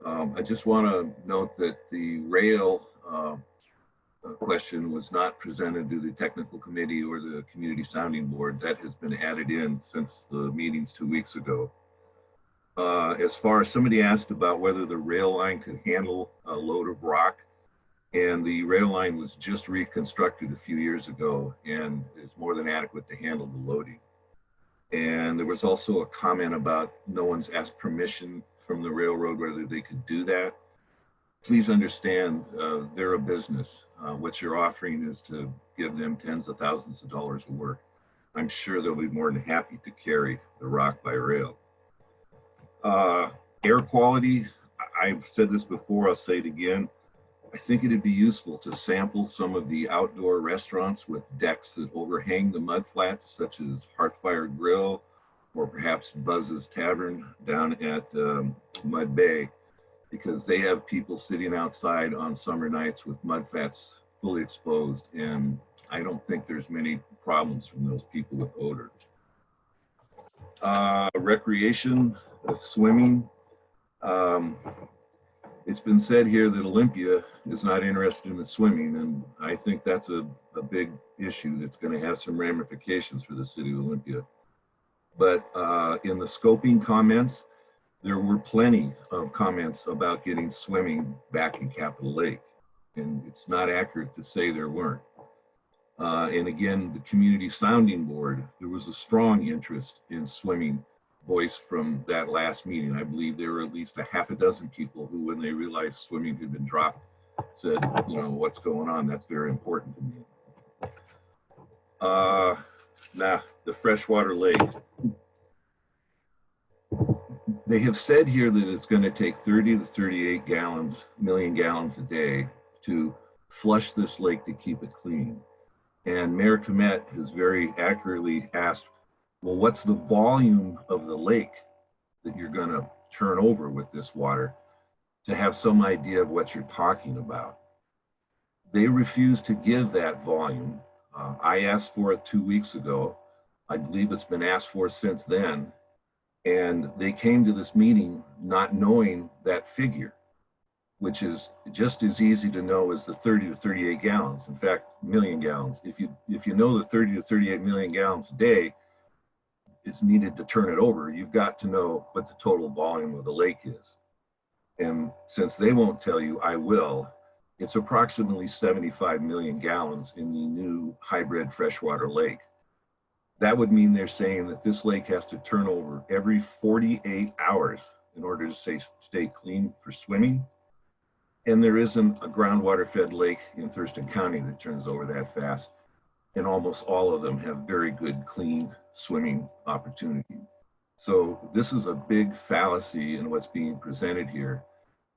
I just want to note that the rail question was not presented to the technical committee or the community sounding board. That has been added in since the meetings 2 weeks ago. As far as somebody asked about whether the rail line could handle a load of rock, and the rail line was just reconstructed a few years ago and is more than adequate to handle the loading. And there was also a comment about no one's asked permission from the railroad whether they could do that. Please understand, they're a business. What you're offering is to give them tens of thousands of dollars of work. I'm sure they'll be more than happy to carry the rock by rail. Air quality, I've said this before, I'll say it again. I think it'd be useful to sample some of the outdoor restaurants with decks that overhang the mud flats, such as Hearthfire Grill or perhaps Buzz's Tavern down at Mud Bay, because they have people sitting outside on summer nights with mud flats fully exposed, and I don't think there's many problems from those people with odor. Recreation, swimming. It's been said here that Olympia is not interested in the swimming, and I think that's a big issue that's going to have some ramifications for the city of Olympia. But in the scoping comments, there were plenty of comments about getting swimming back in Capitol Lake, and it's not accurate to say there weren't. And again, the Community Sounding Board, there was a strong interest in swimming voice from that last meeting. I believe there were at least a half a dozen people who, when they realized swimming had been dropped, said, you know, what's going on? That's very important to me. The freshwater lake. They have said here that it's going to take 30 to 38 million gallons a day to flush this lake to keep it clean. And Mayor Komet has very accurately asked, well, what's the volume of the lake that you're going to turn over with this water, to have some idea of what you're talking about. They refuse to give that volume. I asked for it 2 weeks ago. I believe it's been asked for since then. And they came to this meeting not knowing that figure, which is just as easy to know as the 30 to 38 gallons. In fact, million gallons. If you know the 30 to 38 million gallons a day is needed to turn it over, you've got to know what the total volume of the lake is. And since they won't tell you, I will. It's approximately 75 million gallons in the new hybrid freshwater lake. That would mean they're saying that this lake has to turn over every 48 hours in order to stay clean for swimming. And there isn't a groundwater fed lake in Thurston County that turns over that fast. And almost all of them have very good, clean swimming opportunity. So this is a big fallacy in what's being presented here.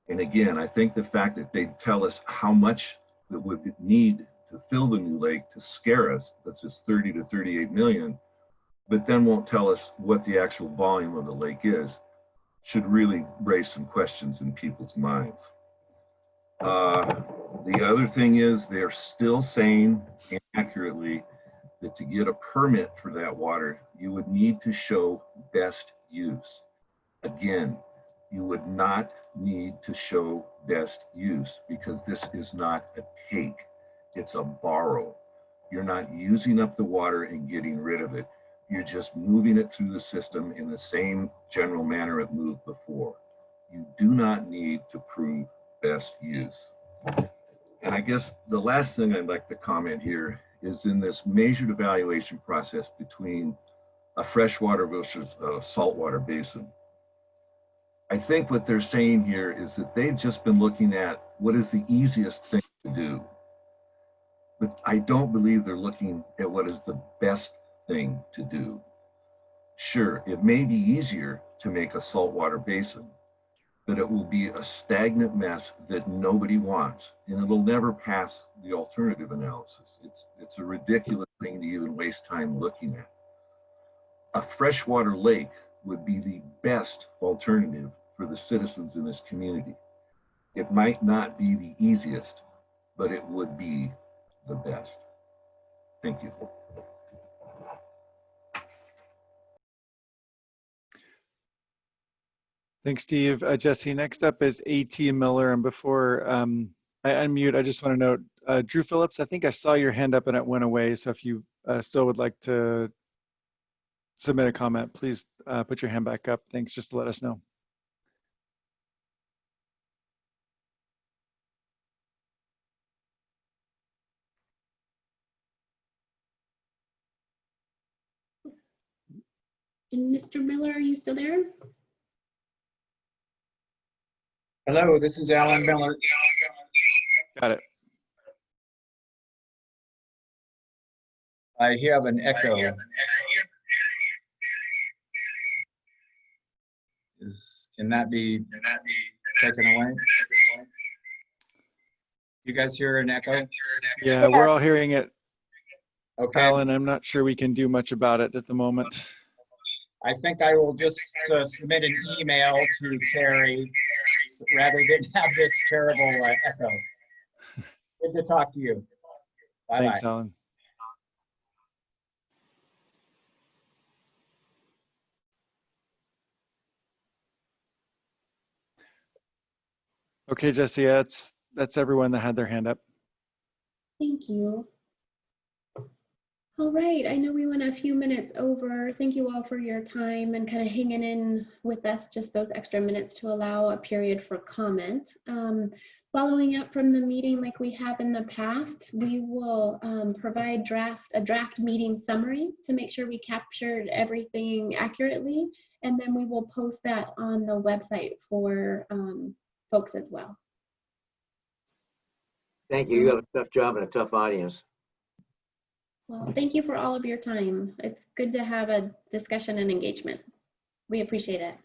And again, I think the fact that they tell us how much that would need to fill the new lake to scare us, that's just 30 to 38 million, but then won't tell us what the actual volume of the lake is, should really raise some questions in people's minds. The other thing is they're still saying inaccurately that to get a permit for that water, you would need to show best use. Again, you would not need to show best use because this is not a take, it's a borrow. You're not using up the water and getting rid of it. You're just moving it through the system in the same general manner it moved before. You do not need to prove best use. And I guess the last thing I'd like to comment here is in this measured evaluation process between a freshwater versus a saltwater basin. I think what they're saying here is that they've just been looking at what is the easiest thing to do. But I don't believe they're looking at what is the best thing to do. Sure, it may be easier to make a saltwater basin, but it will be a stagnant mess that nobody wants, and it'll never pass the alternative analysis. It's a ridiculous thing to even waste time looking at. A freshwater lake would be the best alternative for the citizens in this community. It might not be the easiest, but it would be the best. Thank you. Thanks, Steve. Jesse, next up is A.T. Miller. And before I unmute, I just want to note, Drew Phillips, I think I saw your hand up and it went away. So if you still would like to submit a comment, please put your hand back up. Thanks, just to let us know. And Mr. Miller, are you still there? Hello, this is Alan Miller. Got it. I have an echo. Can that be taken away? You guys hear an echo? Yeah, we're all hearing it. Okay. Alan, I'm not sure we can do much about it at the moment. I think I will just submit an email to Carrie rather than have this terrible echo. Good to talk to you. Bye-bye. Thanks, Alan. Okay, Jesse, that's everyone that had their hand up. Thank you. All right, I know we went a few minutes over. Thank you all for your time and kind of hanging in with us just those extra minutes to allow a period for comment. Following up from the meeting like we have in the past, we will provide a draft meeting summary to make sure we captured everything accurately, and then we will post that on the website for folks as well. Thank you. You have a tough job and a tough audience. Well, thank you for all of your time. It's good to have a discussion and engagement. We appreciate it.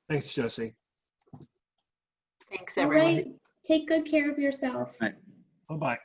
Thanks, Jesse. Thanks, All everyone. right, take good care of yourself. Right. Bye-bye.